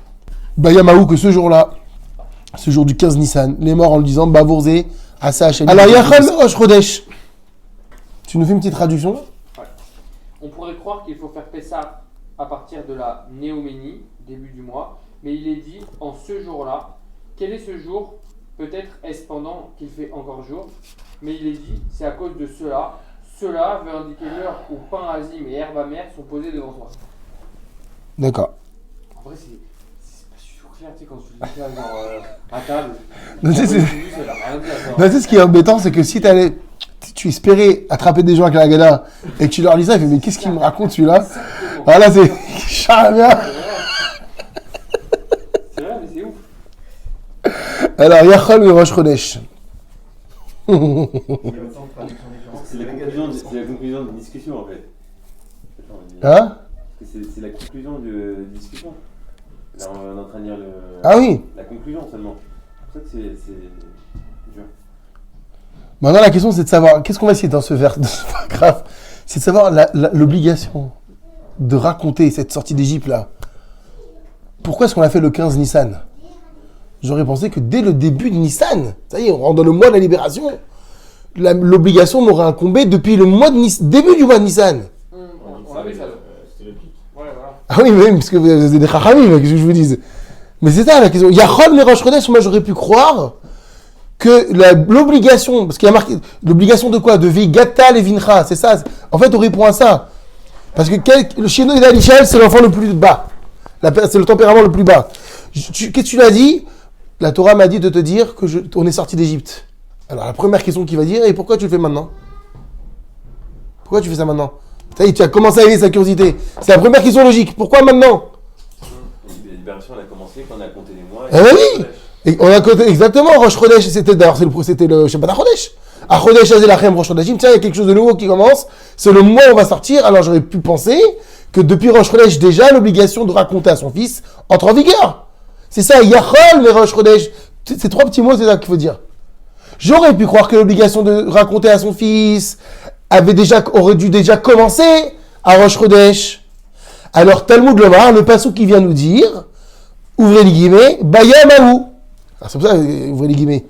Bayamaou que ce jour-là, ce jour du 15 Nissan, les morts en lui disant Bavourzé, Asa Hachem. Alors Yachal Rosh Chodesh. Tu nous fais une petite traduction? Ouais. On pourrait croire qu'il faut faire Pessah à partir de la Néoménie, début du mois, mais il est dit en ce jour-là. Quel est ce jour? Peut-être est-ce pendant qu'il fait encore jour, mais il est dit c'est à cause de cela. Cela veut indiquer l'heure où pain azim et herbe amère sont posés devant toi. D'accord. En vrai, c'est pas du tout clair, tu sais, quand tu le dis là, genre à table. Non, tu sais, Ça a rien dit à toi. Non, tu sais, ce qui est embêtant, c'est que si tu espérais attraper des gens avec la Gada et que tu leur dis ça, tu fais mais qu'est-ce qu'il me raconte celui-là? Exactement. Voilà, c'est charmant. C'est vrai, mais c'est ouf. Alors, Yachal et Rosh Chodesh. C'est la conclusion de la discussion en fait. Hein? C'est la conclusion de la discussion. Là, on est en train de lire Ah oui. la conclusion seulement. C'est pour ça que c'est dur. Maintenant, la question, c'est de savoir, qu'est-ce qu'on va essayer dans ce vers de ce paragraphe? C'est de savoir l'obligation de raconter cette sortie d'Égypte là. Pourquoi est-ce qu'on l'a fait le 15 Nissan? J'aurais pensé que dès le début de Nissan, ça y est, on rentre dans le mois de la libération, l'obligation m'aurait incombé depuis le mois de début du mois de Nissan. On l'a vu ça. C'était le pic. Ouais, voilà. Ah oui, mais parce que vous êtes des chachamim, qu'est-ce que je vous dise? Mais c'est ça la question. Yachol mais Rosh Chodesh, moi j'aurais pu croire que l'obligation, parce qu'il y a marqué, l'obligation de quoi? De Vigata levincha, c'est ça. En fait, on répond à ça. Parce que le Shino et l'Alichel, c'est l'enfant le plus bas. C'est le tempérament le plus bas. Qu'est-ce que tu l'as dit? La Torah m'a dit de te dire on est sorti d'Égypte. Alors la première question qu'il va dire, et pourquoi tu le fais maintenant? Pourquoi tu fais ça maintenant? Ça y est, tu as commencé à éveiller sa curiosité. C'est la première question logique. Pourquoi maintenant? La libération elle a commencé quand on a compté les mois. Eh ben oui. Et on a compté exactement Rosh Chodesh, c'était le Shabbat HaChodesh. À Chodesh Azelachem Rosh Chodeshim, tiens, il y a quelque chose de nouveau qui commence. C'est le mois où on va sortir. Alors j'aurais pu penser que depuis Rosh Chodesh, déjà, l'obligation de raconter à son fils entre en vigueur. C'est ça, Yachol, mais Rosh Chodesh. Ces trois petits mots, c'est ça qu'il faut dire. J'aurais pu croire que l'obligation de raconter à son fils aurait dû déjà commencer à Rosh Chodesh. Alors, Talmud Lomar, le passage qui vient nous dire, ouvrez les guillemets, Bayamaou. Alors, c'est pour ça, ouvrez les guillemets.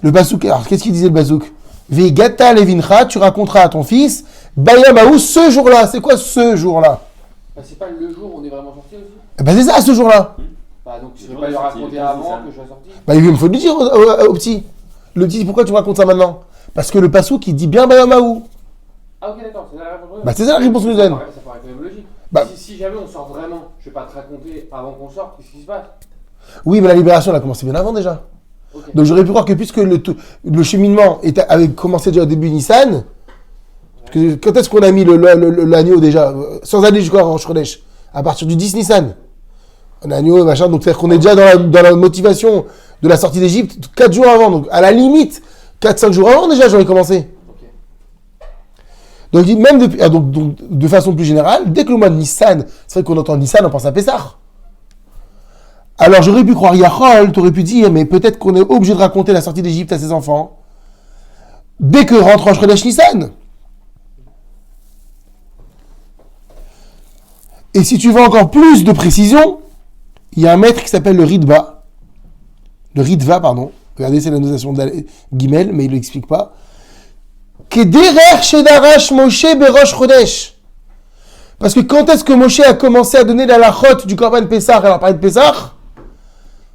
Le basouk, alors qu'est-ce qu'il disait le basouk? Vegata levincha, tu raconteras à ton fils, Bayamaou, ce jour-là. C'est quoi ce jour-là? Bah, c'est pas le jour où on est vraiment sorti aussi. Eh ben c'est ça, ce jour-là. Bah, donc je vais pas lui raconter avant que je sois sorti. Bah, il me faut le dire au petit. Le petit, pourquoi tu me racontes ça maintenant? Parce que le passou qui dit bien Bayamaou. Ah, ok, d'accord, c'est ça la réponse. Bah, c'est ça la réponse que nous donne. Ça paraît quand même logique. Bah- Si jamais on sort vraiment, je vais pas te raconter avant qu'on sorte, qu'est-ce qui se passe? Oui, mais la libération, elle a commencé bien avant déjà. Ok. Donc j'aurais pu croire que puisque le cheminement avait commencé déjà au début Nissan, quand est-ce qu'on a mis l'agneau déjà? Sans aller jusqu'à Rosh Chodesh. À partir du 10 Nissan. Un agneau, machin, donc c'est-à-dire qu'on est déjà dans la motivation de la sortie d'Égypte 4 jours avant. Donc à la limite, 4-5 jours avant déjà, j'aurais commencé. Ok. Donc même depuis, donc, de façon plus générale, dès que le mois de Nissan, c'est vrai qu'on entend Nissan, on pense à Pessah. Alors j'aurais pu croire Yachol, t'aurais pu dire, mais peut-être qu'on est obligé de raconter la sortie d'Égypte à ses enfants dès que rentre Rosh Chodesh Nissan. Et si tu veux encore plus de précision, il y a un maître qui s'appelle le Ritva. Le Ritva, pardon. Regardez, c'est la notation Gimel, mais il ne l'explique pas. Kederer Shedarash Moshe Berosh Chodesh. Parce que quand est-ce que Moshe a commencé à donner la lachot du Korban Pessah, alors parler de Pessah?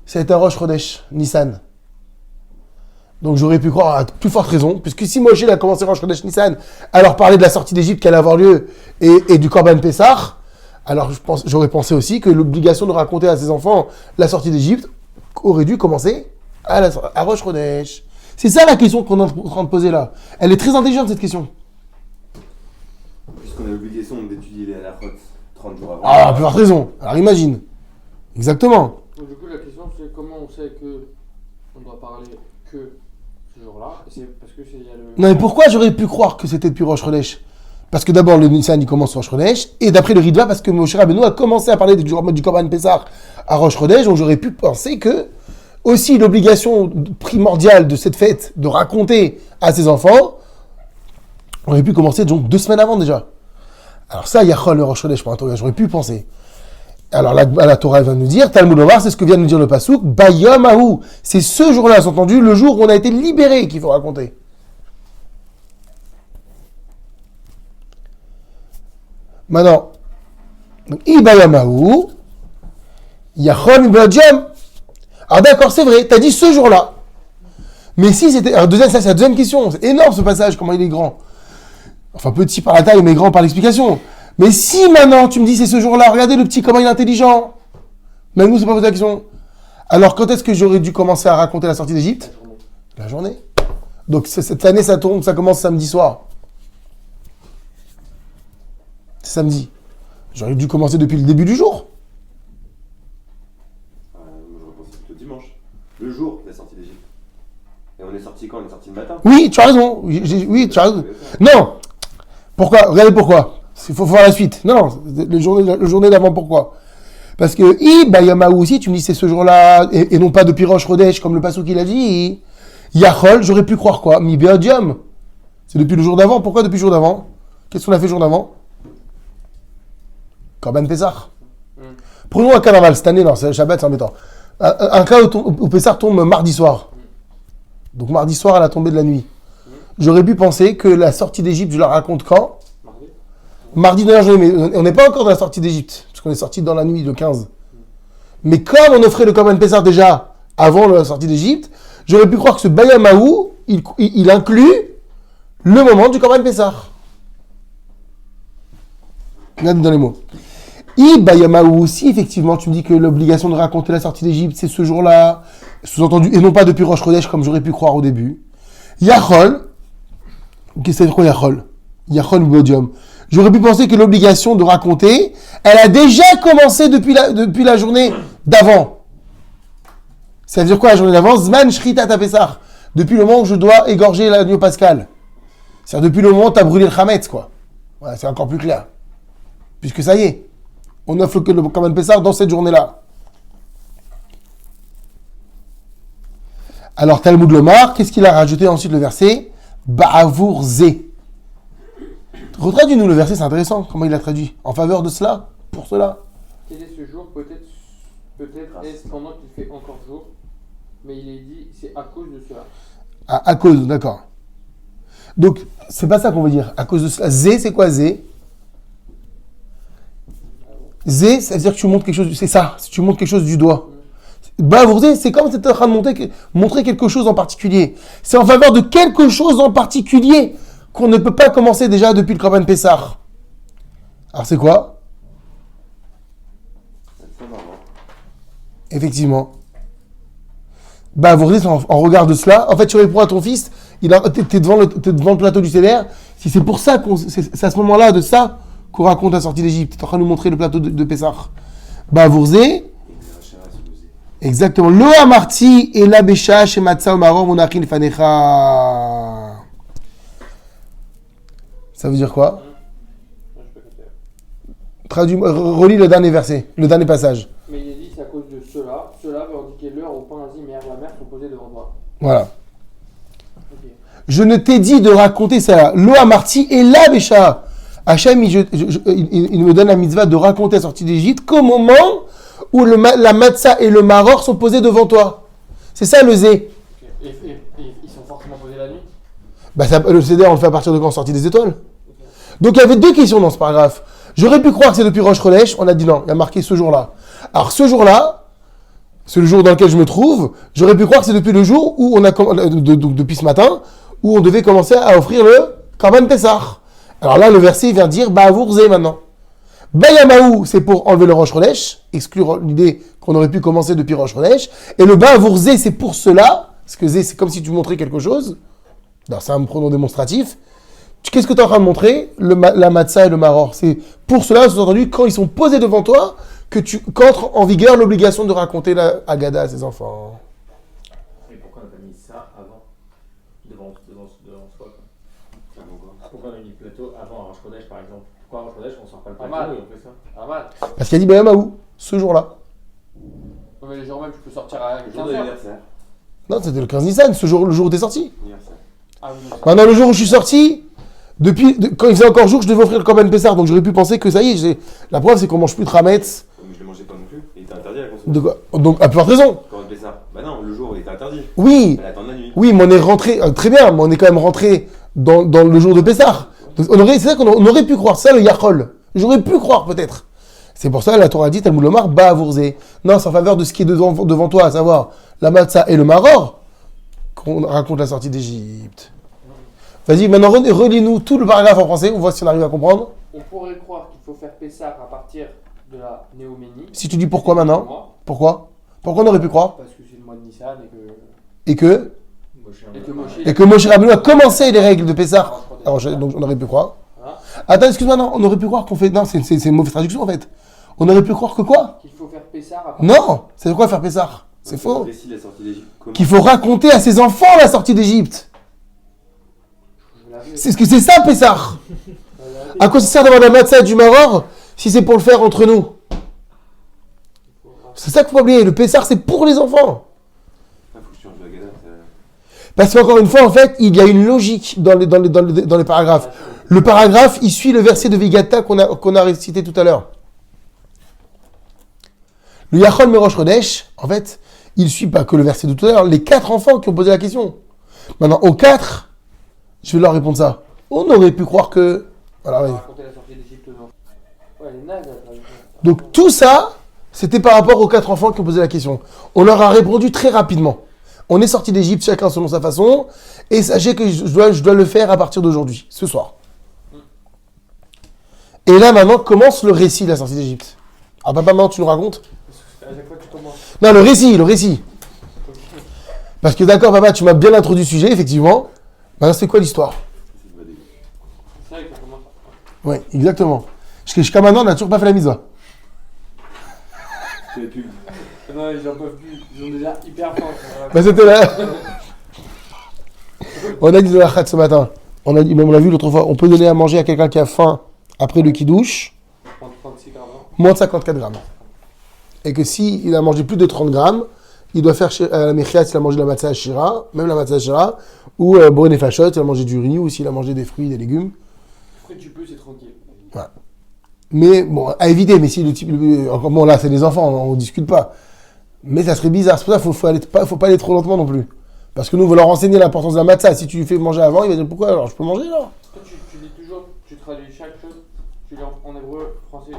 C'est à Rosh Chodesh, Nissan. Donc j'aurais pu croire à plus forte raison, puisque si Moshe a commencé Rosh Chodesh Nissan, alors parler de la sortie d'Égypte qui allait avoir lieu et du Korban Pessah, alors j'aurais pensé aussi que l'obligation de raconter à ses enfants la sortie d'Égypte aurait dû commencer à Rosh Chodesh. C'est ça la question qu'on est en train de poser là. Elle est très intelligente cette question. Puisqu'on a l'obligation d'étudier les halachot 30 jours avant. Ah, plus forte raison. Alors imagine Exactement. Donc, du coup, la question c'est comment on sait que on doit parler que ce jour-là. Et c'est parce que il y a le. Non, mais pourquoi j'aurais pu croire que c'était depuis Rosh Chodesh? Parce que d'abord, le Nissan, il commence Rosh Chodesh, et d'après le Ritva, parce que Moshe Rabbeinu a commencé à parler du Korban Pessah à Rosh Chodesh, donc j'aurais pu penser que, aussi, l'obligation primordiale de cette fête, de raconter à ses enfants, aurait pu commencer donc 2 semaines avant déjà. Alors ça, Yachol le Rosh Chodesh, pour un Torah, j'aurais pu penser. Alors la Torah va nous dire, Talmud Omar, c'est ce que vient de nous dire le Passouk, Bayom Ahou, c'est ce jour-là, c'est entendu, le jour où on a été libéré qu'il faut raconter. Maintenant, Bayom Ahou, Yachol Ibadjam. Alors d'accord, c'est vrai, t'as dit ce jour-là. Mais si c'était... Alors ça c'est la deuxième question, c'est énorme ce passage, comment il est grand. Enfin petit par la taille, mais grand par l'explication. Mais si maintenant tu me dis c'est ce jour-là, regardez le petit comment il est intelligent. Même nous c'est pas posé la question. Alors quand est-ce que j'aurais dû commencer à raconter la sortie d'Égypte? La journée. Donc cette année ça commence samedi soir. C'est samedi. J'aurais dû commencer depuis le début du jour. Moi, j'aurais pensé plutôt dimanche. Le jour de la sortie d'Égypte. Et on est sorti quand? On est sorti le matin. Oui, tu as raison. Oui, tu as raison. Non. Pourquoi? Regardez pourquoi. Il faut voir la suite. Non, le journée d'avant, pourquoi? Parce que Bayamaou aussi, tu me dis c'est ce jour-là, et non pas depuis Rosh Chodesh, comme le Passouk qu'il a dit. Yachol, j'aurais pu croire quoi? Mi Beodium. C'est depuis le jour d'avant. Pourquoi depuis le jour d'avant? Qu'est-ce qu'on a fait le jour d'avant? Korban Pessah. Prenons un carnaval cette année, non, c'est le Shabbat, c'est embêtant. Un cas où Pessah tombe mardi soir. Donc mardi soir à la tombée de la nuit. J'aurais pu penser que la sortie d'Égypte, je la raconte quand? Mardi dans la journée, mais on n'est pas encore dans la sortie d'Égypte, parce qu'on est sorti dans la nuit, le 15. Mais comme on offrait le Korban Pessah déjà avant la sortie d'Égypte, j'aurais pu croire que ce Bayamaou, il inclut le moment du Korban Pessah. Regardez dans les mots. Bayamaou aussi, effectivement, tu me dis que l'obligation de raconter la sortie d'Égypte, c'est ce jour-là, sous-entendu, et non pas depuis Rosh Chodesh, comme j'aurais pu croire au début. Yachol, qu'est-ce que c'est quoi Yachol? Yachol ou Bodium. J'aurais pu penser que l'obligation de raconter, elle a déjà commencé depuis la journée d'avant. Ça veut dire quoi la journée d'avant? Zman Shritat Pessah. Depuis le moment où je dois égorger l'agneau pascal. C'est-à-dire depuis le moment où tu as brûlé le Chametz, quoi. Voilà, c'est encore plus clair. Puisque ça y est, on offre que le Korban Pessah dans cette journée-là. Alors Talmud Lomar, qu'est-ce qu'il a rajouté ensuite le verset? Ba'avour Zé. Retraduis-nous le verset, c'est intéressant. Comment il l'a traduit? En faveur de cela? Pour cela? Quel est ce jour? Peut-être est-ce pendant qu'il fait encore jour, mais il est dit c'est à cause de cela. À cause, d'accord. Donc, c'est pas ça qu'on veut dire. À cause de cela. Zé, c'est quoi Zé? Zé, ça veut dire que tu montres quelque chose. C'est ça, tu montres quelque chose du doigt. Bavourzer, c'est comme si tu es en train de montrer quelque chose en particulier. C'est en faveur de quelque chose en particulier qu'on ne peut pas commencer déjà depuis le Korban Pessah. Alors c'est quoi? Effectivement. Bavourzer, en regard de cela. En fait, tu réponds à ton fils, t'es devant le plateau du Seder. Si c'est pour ça c'est à ce moment-là de ça qu'on raconte la sortie d'Égypte. Tu es en train de nous montrer le plateau de Pessah. Bavourzer. Exactement. Lo amarti et la besha chez Matza Omaro monachin fanecha. Ça veut dire quoi? Relis le dernier verset, le dernier passage. Mais il est dit c'est à cause de cela. Cela veut indiquer l'heure où pain azim et herbe amère sont posés devant toi. Voilà. Okay. Je ne t'ai dit de raconter ça. Lo amarti et la besha. Hachem, il me donne la mitzvah de raconter la sortie d'Égypte qu'au moment où la matzah et le maror sont posés devant toi. C'est ça le zé. Okay. Et ils sont forcément posés la nuit? Le Seder, on le fait à partir de quand? Sortie des étoiles. Okay. Donc il y avait 2 questions dans ce paragraphe. J'aurais pu croire que c'est depuis Rosh Chodesh. On a dit non, il y a marqué ce jour-là. Alors ce jour-là, c'est le jour dans lequel je me trouve. J'aurais pu croire que c'est depuis le jour où on a depuis ce matin, où on devait commencer à offrir le Korban Pessah. Alors là, le verset vient dire Ba'avour Zé maintenant. Bayamaou, c'est pour enlever le Rosh Chodesh, exclure l'idée qu'on aurait pu commencer depuis Rosh Chodesh. Et le Ba'avour Zé, c'est pour cela, parce que Zé, c'est comme si tu montrais quelque chose. Alors, c'est un pronom démonstratif. Qu'est-ce que tu es en train de montrer? La matzah et le maror. C'est pour cela, sous-entendu, quand ils sont posés devant toi, qu'entre en vigueur l'obligation de raconter la Haggadah à ses enfants. Mais pourquoi on n'a pas mis ça avant devant soi quoi. Pourquoi on a mis le plateau avant Rosh Chodesh par exemple? Pourquoi à Rosh Chodesh on sort pas le plateau mal. et on fait ça? Pas mal. Parce qu'il a dit Bayam Aou, ce jour-là. Non, mais les jours même, tu peux sortir à Le jour 15 de heures. l'anniversaire. Non, c'était le 15 Nissan, le jour où t'es sorti. Anniversaire. Ah oui, Maintenant, le jour où je suis sorti, quand il faisait encore jour, je devais offrir le Korban Pessar, donc j'aurais pu penser que ça y est, la preuve c'est qu'on mange plus de Hametz. Mais je le mangeais pas non plus. Il était interdit à la consommation. De quoi Donc, à plus forte raison. Quand on fait ça. Bah non, le jour où il était interdit. Oui, Elle attend la nuit. oui, mais on est rentré, très bien, mais on est quand même rentré dans le jour de Pessah. C'est ça qu'on aurait pu croire, ça le Yachol. J'aurais pu croire peut-être. C'est pour ça que la Torah dit, Talmud Lomar, Ba'avourze. Non, c'est en faveur de ce qui est devant toi, à savoir la matzah et le maror, qu'on raconte la sortie d'Égypte. Vas-y, maintenant relis-nous tout le paragraphe en français, on voit si on arrive à comprendre. On pourrait croire qu'il faut faire Pessah à partir de la Néoménie. Si tu dis pourquoi maintenant, pourquoi on aurait pu croire Parce que c'est le mois de Nissan et que. Et que Moshe Rabbeinu a commencé les règles de Pessah. Alors, donc on aurait pu croire. Voilà. Attends, excuse-moi, non, on aurait pu croire qu'on fait. Non, c'est une mauvaise traduction en fait. On aurait pu croire que quoi? Qu'il faut faire Pessah à partir Non, c'est quoi faire Pessah? C'est Le faux. récit de la sortie d'Égypte. Comment Qu'il faut raconter à ses enfants la sortie d'Égypte. Je l'avais. C'est ce que c'est ça, Pessah. À quoi ça sert d'avoir de la matzah et du maror si c'est pour le faire entre nous? C'est ça qu'il faut pas oublier. Le Pessah, c'est pour les enfants. Ah, faut que je change de Haggadah. Parce qu'encore une fois, en fait, il y a une logique dans les paragraphes. Le paragraphe, il suit le verset de Vigata qu'on a récité tout à l'heure. Le Yachol Merosh Chodesh, en fait, il suit pas que le verset de tout à l'heure. Les 4 enfants qui ont posé la question. Maintenant, aux 4, je vais leur répondre ça. On aurait pu croire que... Voilà, ouais. Raconter la sortie d'Égypte, non. Ouais, elle est naze, la traduction. Donc tout ça, c'était par rapport aux 4 enfants qui ont posé la question. On leur a répondu très rapidement. On est sorti d'Égypte, chacun selon sa façon, et sachez que je dois le faire à partir d'aujourd'hui, ce soir. Et là, maintenant, commence le récit de la sortie d'Égypte. Ah, papa, maintenant, tu nous racontes? À chaque fois, tu commences. Non, le récit. Parce que d'accord, papa, tu m'as bien introduit le sujet, effectivement. Maintenant, c'est quoi l'histoire? C'est vrai que ça commence. Oui, exactement. Jusqu'à maintenant, on n'a toujours pas fait la mise. C'est les pubs. Non, ils en peuvent plus. Ils ont déjà hyper faim. Bah, c'était là. On a dit de la khat ce matin. On l'a vu l'autre fois. On peut donner à manger à quelqu'un qui a faim après le kidouche 36 grammes. moins de 54 grammes. Et que si il a mangé plus de 30 grammes, il doit faire la mechiat s'il a mangé la matzah shira, même la matzah shira, ou boré nefashot s'il a mangé du riz ou s'il a mangé des fruits, des légumes. Après, tu peux, c'est tranquille. Voilà. Mais bon, à éviter. Mais si le type, encore bon là, c'est des enfants, on discute pas. Mais ça serait bizarre. C'est pour ça qu'il faut pas aller trop lentement non plus. Parce que nous, on veut leur enseigner l'importance de la matzah. Si tu lui fais manger avant, il va dire pourquoi alors je peux manger là? Toi, tu dis toujours, tu traduis chaque chose, tu lis en hébreu, français.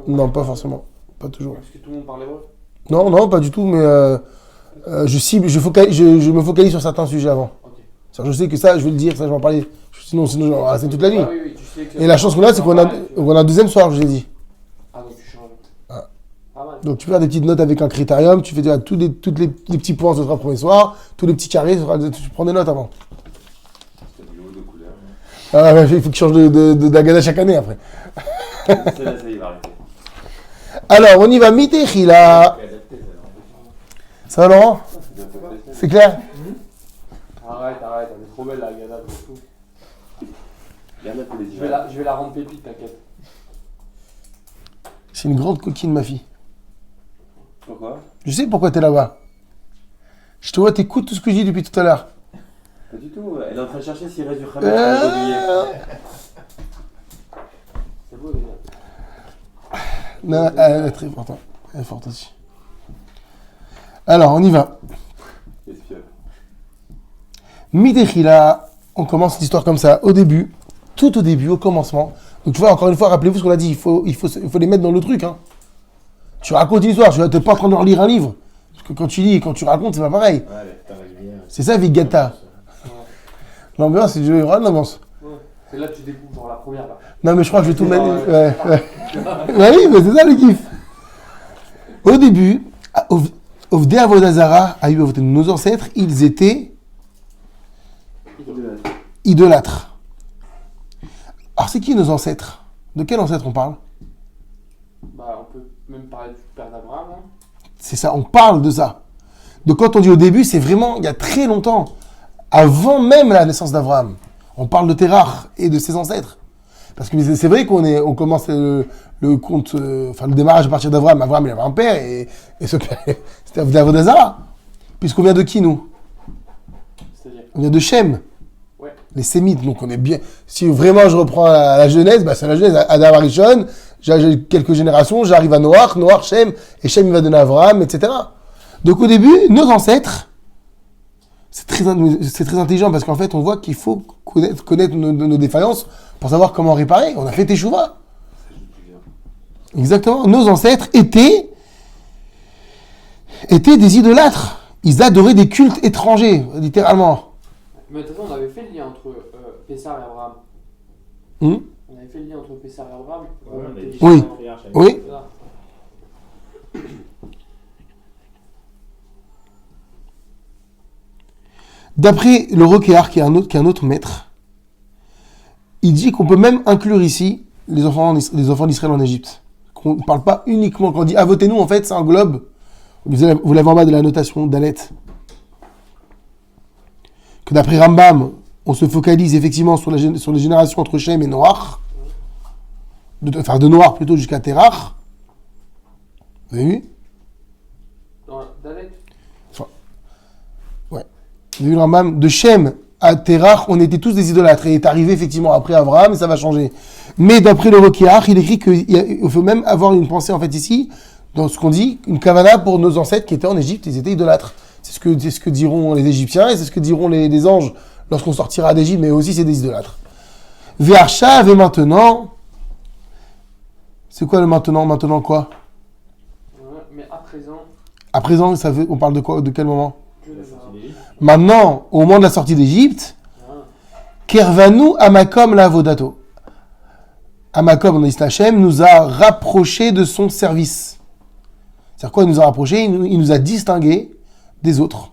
Non, pas forcément. Pas toujours. Parce que tout le monde parle hébreu. Non, pas du tout, mais je me focalise sur certains sujets avant. Ok. C'est-à-dire, je sais que ça, je vais le dire, ça, je vais en parler. Sinon c'est toute la nuit. Ah oui, tu sais que Et la chance qu'on a, c'est qu'on a un deuxième soir, je l'ai dit. Ah, donc tu changes. Ah. Pas mal. Donc tu peux faire des petites notes avec un critérium, tu fais tous les petits points, ce sera le premier soir, tous les petits carrés, tu prends des notes avant. C'est du haut de couleur. Ah, ouais, il faut que je change d'agada chaque année après. Celle-là, ça y va arrêter. Alors, on y va, Mitechila. Ça va Laurent? C'est clair? Arrête, elle est trop belle la gada, c'est fou. Garde-la pour les Je vais la rendre pépite, t'inquiète. C'est une grande coquine, ma fille. Pourquoi? Je sais pourquoi t'es là-bas. Je te vois, t'écoutes tout ce que je dis depuis tout à l'heure. Pas du tout. Elle est en train de chercher s'il reste du khamet à l'oublier. C'est beau déjà. Non, elle est très forte. Hein. Elle est forte aussi. Alors, on y va. Espionne. Midechila, on commence l'histoire comme ça, au début, tout au début, au commencement. Donc tu vois, encore une fois, rappelez-vous ce qu'on a dit, il faut les mettre dans le truc. Hein. Tu racontes une histoire, tu n'es pas en train de relire un livre. Parce que quand tu lis et quand tu racontes, c'est pas pareil. Ouais, t'as résumé. C'est ça, Vigata. L'ambiance, c'est du l'ambiance. Ouais. C'est là que tu découvres genre la première là. Non, mais je crois que je vais tout mettre. Ouais. Ouais, oui, mais c'est ça le kiff. Au début, Ovdei Avodazara, nos ancêtres, ils étaient idolâtres. Alors, c'est qui nos ancêtres? De quel ancêtre on parle? Bah, on peut même parler du Père d'Abraham, hein. C'est ça, on parle de ça. Donc quand on dit au début, c'est vraiment il y a très longtemps, avant même la naissance d'Abraham. On parle de Terach et de ses ancêtres. Parce que c'est vrai on commence le compte, le démarrage à partir d'Abraham. Abraham, il avait un père et ce père, c'était Avodazara. Puisqu'on vient de qui, nous? C'est-à-dire. On vient de Shem. Ouais. Les Sémites. Donc on est bien. Si vraiment je reprends la Genèse, c'est la Genèse. Adam Arishon, j'ai quelques générations, j'arrive à Noach, Shem, et Shem il va donner à Abraham, etc. Donc au début, nos ancêtres, c'est très intelligent parce qu'en fait, on voit qu'il faut connaître nos défaillances pour savoir comment réparer. On a fait Teshuvah. Exactement. Nos ancêtres étaient des idolâtres. Ils adoraient des cultes étrangers, littéralement. Mais de toute façon, on avait fait le lien entre Pessar et Abraham. On avait fait le lien entre Pessar et Abraham. Ouais, on a dit Oui. patriarche, Oui. Voilà. D'après le Rokéar, qui est un autre maître, il dit qu'on peut même inclure ici les enfants d'Israël en Égypte. Qu'on ne parle pas uniquement, quand on dit avotez-nous, en fait, c'est un globe. Vous l'avez en bas de la notation d'Alet. Que d'après Rambam, on se focalise effectivement sur les générations entre Shem et Noach. De Noach plutôt jusqu'à Terach. Vous avez vu? Dalet. Ouais. Vous avez vu le Rambam? De Shem à Terach, on était tous des idolâtres. Et est arrivé effectivement après Abraham, et ça va changer. Mais d'après le Rokéar, il écrit qu'il faut même avoir une pensée en fait ici, dans ce qu'on dit, une kavana pour nos ancêtres qui étaient en Égypte, ils étaient idolâtres. C'est ce que diront les Égyptiens et c'est ce que diront les anges lorsqu'on sortira d'Égypte, mais aussi c'est des idolâtres. Ve'arshav et maintenant, c'est quoi le maintenant? Maintenant quoi? Ouais, mais à présent, À présent, on parle de quoi? De quel moment? je ne sais pas. Maintenant, au moment de la sortie d'Égypte, Kervanu Amakom la Vodato. Amakom, on a dit Hachem, nous a rapprochés de son service. C'est-à-dire quoi? Il nous a rapprochés, il nous a distingués des autres.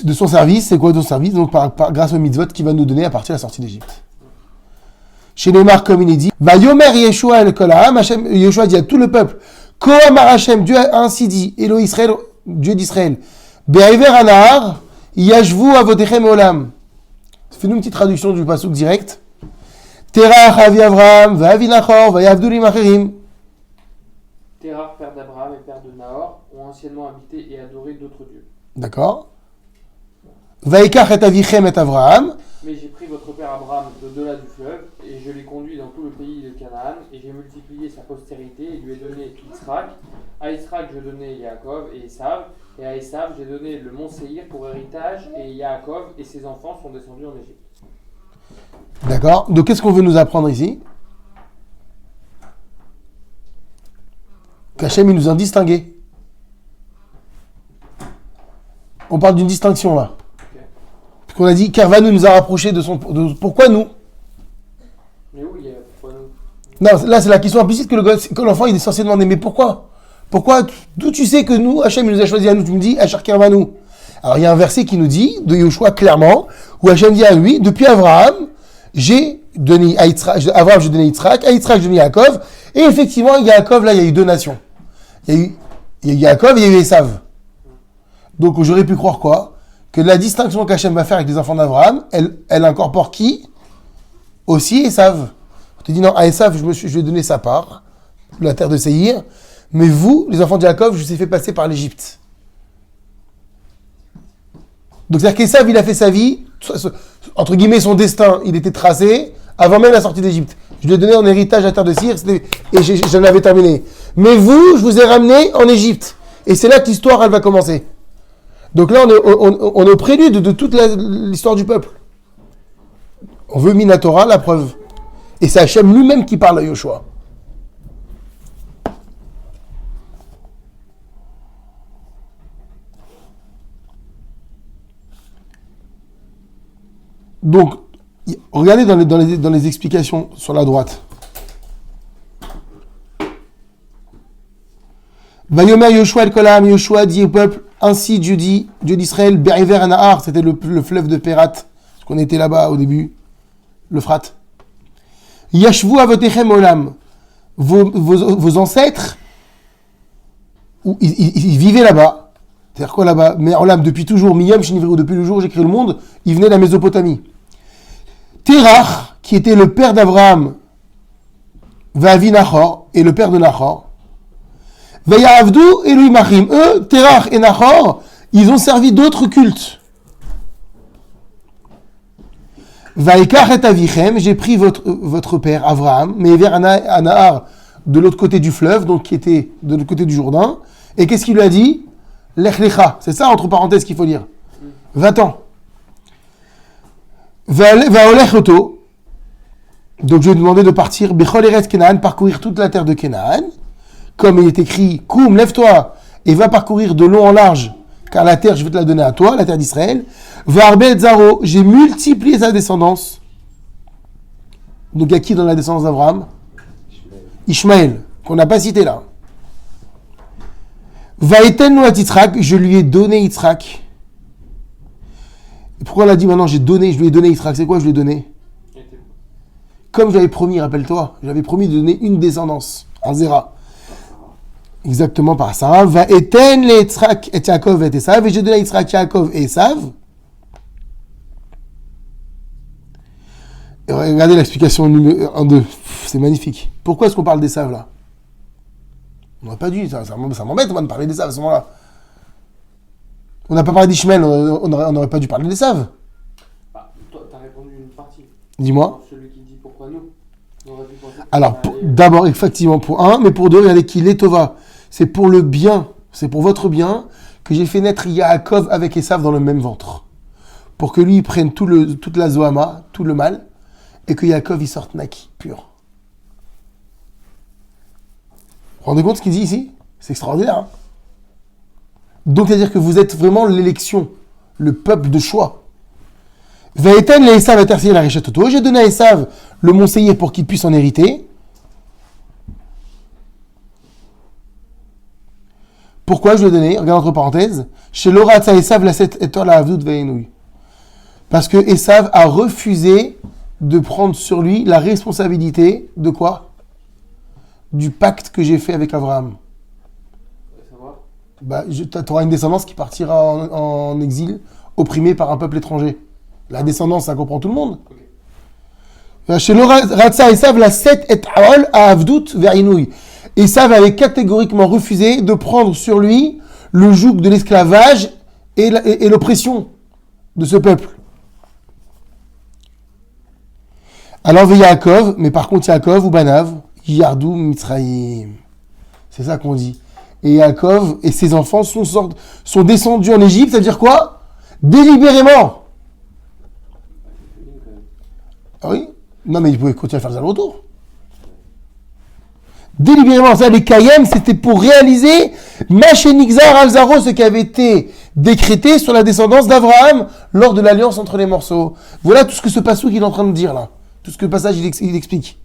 De son service, c'est quoi de son service? Donc grâce au mitzvot qu'il va nous donner à partir de la sortie d'Égypte. Chez Neymar, comme il est dit, va Yomer Yeshua el Kolaam, Yeshua dit à tout le peuple, Koamar Hashem, Dieu a ainsi dit, Elo Israël, Dieu d'Israël, Be'aver Anahar, Yashvu Avotechem Olam. Fais-nous une petite traduction du pasuk direct. Terach avi Avraham, va'avi Nachor, va'yavdu limacherim. Terach, père d'Abraham et père de Nahor, ont anciennement habité et adoré d'autres dieux. D'accord. Va'ikach et avichem et Avraham. Mais j'ai pris votre père Abraham d'au-delà du fleuve, et je l'ai conduit dans tout le pays de Canaan, et j'ai multiplié sa postérité, et lui ai donné Yitzhak. À Yitzhak, je donnais Yaakov et Esav, et à Esav, j'ai donné le mont Séhir pour héritage, et Yaakov et ses enfants sont descendus en Égypte. D'accord. Donc qu'est-ce qu'on veut nous apprendre ici? Qu'Hachem, il nous a distingués. On parle d'une distinction là. Parce qu'on a dit Kervanu nous a rapprochés de son. Pourquoi nous? Mais où il y a pourquoi nous? Non, là c'est la question implicite que l'enfant il est censé demander. Mais pourquoi? Pourquoi? D'où tu sais que nous, Hachem il nous a choisi à nous? Tu me dis Asher Kervanu. Alors il y a un verset qui nous dit, de Yoshua clairement, où Hachem dit à lui, depuis Abraham, j'ai donné à Yitzhak, Abraham j'ai donné Yitzhak, à Yitzhak j'ai donné Yaakov, et effectivement Yaakov là il y a eu deux nations. Il y a eu Yaakov et il y a eu Esav. Donc j'aurais pu croire quoi? Que la distinction qu'Hachem va faire avec les enfants d'Abraham, elle incorpore qui? Aussi Esav. On te dit non, à Esav je lui ai donné sa part, la terre de Séhir, mais vous, les enfants de Yaakov, je vous ai fait passer par l'Égypte. Donc c'est-à-dire qu'Esav, il a fait sa vie, entre guillemets son destin, il était tracé avant même la sortie d'Égypte. Je lui ai donné en héritage la terre de Séhir et j'en avais terminé. Mais vous, je vous ai ramené en Égypte. Et c'est là que l'histoire, elle va commencer. Donc là, on est au prélude de toute l'histoire du peuple. On veut Minatora, la preuve. Et c'est Hachem lui-même qui parle à Yoshua. Donc, regardez dans les explications sur la droite. Vayomer Yoshua el Kolam, Yoshua dit au peuple, ainsi Dieu dit, Dieu d'Israël, Be'ever Anahar, c'était le fleuve de Pérat, parce qu'on était là-bas au début, l'Euphrate. Yashvu avotechem olam, vos ancêtres, ils vivaient là-bas. C'est-à-dire quoi là-bas? Mais en l'âme, depuis toujours, Miyam Shinivru, depuis le jour où j'ai créé le monde, ils venaient de la Mésopotamie. Terach, qui était le père d'Abraham, Vavi Nachor, et le père de Nachor, Vayavdu et Louis Machim. Eux, Terach et Nachor, ils ont servi d'autres cultes. Vaikach et Avichem, j'ai pris votre père, Abraham, mais vers Anahar, de l'autre côté du fleuve, donc qui était de l'autre côté du Jourdain, et qu'est-ce qu'il lui a dit? Lech lecha, c'est ça entre parenthèses qu'il faut dire. Va-t'en. Va-olech oto. Donc je lui ai demandé de partir, Bechol Eretz Kenaan, parcourir toute la terre de Kenaan, comme il est écrit, Koum, lève-toi, et va parcourir de long en large, car la terre, je vais te la donner à toi, la terre d'Israël. Va-arbe Zaro, j'ai multiplié sa descendance. Donc il y a qui dans la descendance d'Abraham? Ishmaël, qu'on n'a pas cité là. Va-eten noat Yitzhak, je lui ai donné Yitzhak. Pourquoi on a dit maintenant je lui ai donné Yitzhak? C'est quoi je lui ai donné? Comme j'avais promis, rappelle-toi, j'avais promis de donner une descendance, un Zéra. Exactement par ça. Va-eten le Yitzhak et Yaakov et Esav, et j'ai donné Yitzhak, Yaakov et Esav. Et regardez l'explication numéro 1, 2. C'est magnifique. Pourquoi est-ce qu'on parle d'Esav là? On n'aurait pas dû, ça m'embête moi de parler d'Esav à ce moment-là. On n'a pas parlé d'Ishmael, on n'aurait pas dû parler d'Esav. Bah, toi, t'as répondu une partie. Dis-moi. Celui qui dit pourquoi nous. On aurait pu penser que Alors, ça allait- d'abord, effectivement, pour un, mais pour deux, regardez qu'il est Tova. C'est pour le bien, c'est pour votre bien, que j'ai fait naître Yaakov avec Esav dans le même ventre. Pour que lui, il prenne toute la Zohama, tout le mal, et que Yaakov, il sorte naki, pur. Vous vous rendez compte ce qu'il dit ici? C'est extraordinaire. Hein, donc, c'est-à-dire que vous êtes vraiment l'élection, le peuple de choix. Vaïten le Esav intercédé la richette auto. J'ai donné à Esav le mont Seir pour qu'il puisse en hériter. Pourquoi je lui ai donné? Regarde entre parenthèses. Chez Loratza Esav la 7 étoiles à Avdout Veinouï. Parce que Esav a refusé de prendre sur lui la responsabilité de quoi? Du pacte que j'ai fait avec Abraham. savoir. Bah, tu auras une descendance qui partira en exil, opprimée par un peuple étranger. La descendance, ça comprend tout le monde. Ok. Chez Loratza Esav la 7 étoiles à Avdout Veinouï. Esav avait catégoriquement refusé de prendre sur lui le joug de l'esclavage et l'oppression de ce peuple. Alors Yaakov, mais par contre Yaakov ou Banav, Yardou Mitzrayim. C'est ça qu'on dit. Et Yaakov et ses enfants sont descendus en Égypte, ça veut dire quoi? Délibérément. Ah oui? Non mais ils pouvaient continuer à faire des allers-retours. Délibérément, ça, les Kayem, c'était pour réaliser Machénixar Alzaro, ce qui avait été décrété sur la descendance d'Abraham lors de l'alliance entre les morceaux. Voilà tout ce que ce passouk il est en train de dire là. Tout ce que le passage il explique.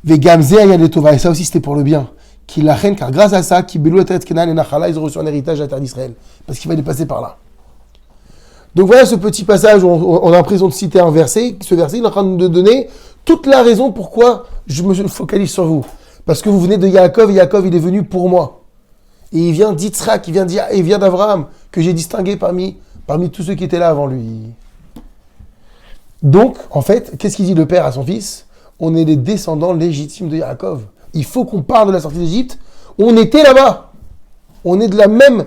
Vegamze ayad tova, et ça aussi c'était pour le bien. Qui la reine, car grâce à ça, qui belou et Kenan et Nachala, ils ont reçu un héritage à la terre d'Israël. Parce qu'il fallait passer par là. Donc voilà ce petit passage où on a l'impression de citer un verset. Ce verset il est en train de donner toute la raison pourquoi je me focalise sur vous. Parce que vous venez de Yaakov, et Yaakov il est venu pour moi. Et il vient d'Yitzhak, il vient d'Abraham, que j'ai distingué parmi tous ceux qui étaient là avant lui. Donc, en fait, qu'est-ce qu'il dit le père à son fils? On est les descendants légitimes de Yaakov. Il faut qu'on parle de la sortie d'Égypte. On était là-bas. On est de la même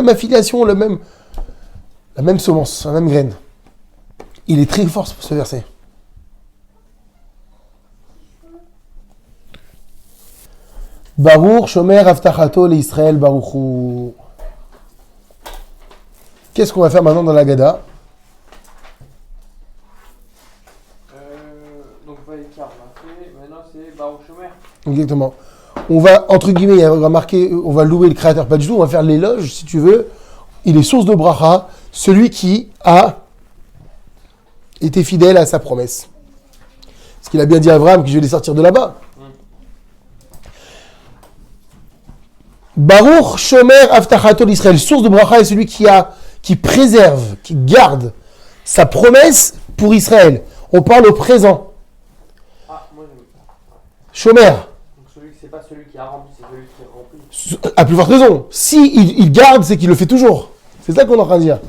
affiliation, la même semence, la même graine. Il est très fort ce verset. Baruch Shomer Avtachato l'Israël Baruchu. Qu'est-ce qu'on va faire maintenant dans la Gada? Donc Vaïkar, on a fait. Maintenant c'est Baruch Shomer. Exactement. On va, entre guillemets, on va louer le Créateur, pas du tout, on va faire l'éloge, si tu veux. Il est source de bracha, celui qui a été fidèle à sa promesse. Parce qu'il a bien dit à Abraham que je vais les sortir de là-bas. Baruch Shomer Avtachato l'Israël, source de bracha est celui qui préserve, qui garde sa promesse pour Israël. On parle au présent. Shomer. Donc c'est pas celui qui a rempli, c'est celui qui remplit. À plus forte raison. Si il garde, c'est qu'il le fait toujours. C'est ça qu'on est en train de dire.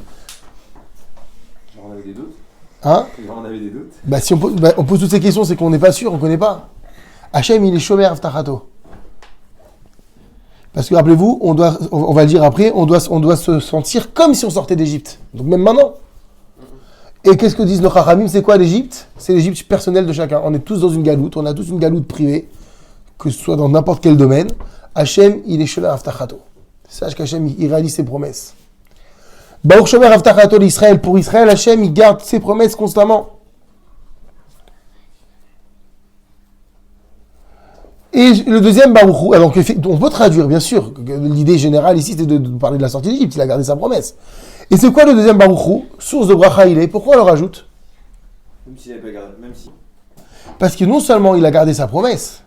On avait des doutes. Hein? On avait des doutes. Bah, si on pose toutes ces questions, c'est qu'on n'est pas sûr, on ne connaît pas. Hachem, il est Shomer Avtachato. Parce que rappelez-vous, on va le dire après, on doit se sentir comme si on sortait d'Égypte. Donc même maintenant. Et qu'est-ce que disent nos Chachamim? C'est quoi l'Égypte? C'est l'Égypte personnelle de chacun. On est tous dans une galoute, on a tous une galoute privée, que ce soit dans n'importe quel domaine. Hachem, il est Shomer Avtachato. Sache qu'Hachem, il réalise ses promesses. Baruch Shomer Avtachato l'Israël. Pour Israël, Hachem, il garde ses promesses constamment. Et le deuxième Baruchou, alors on peut traduire, bien sûr, l'idée générale ici, c'est de parler de la sortie d'Égypte, il a gardé sa promesse. Et c'est quoi le deuxième Baruchou? Source de bracha il est. Pourquoi on le rajoute? Même s'il n'avait pas gardé, même si. Parce que non seulement il a gardé sa promesse,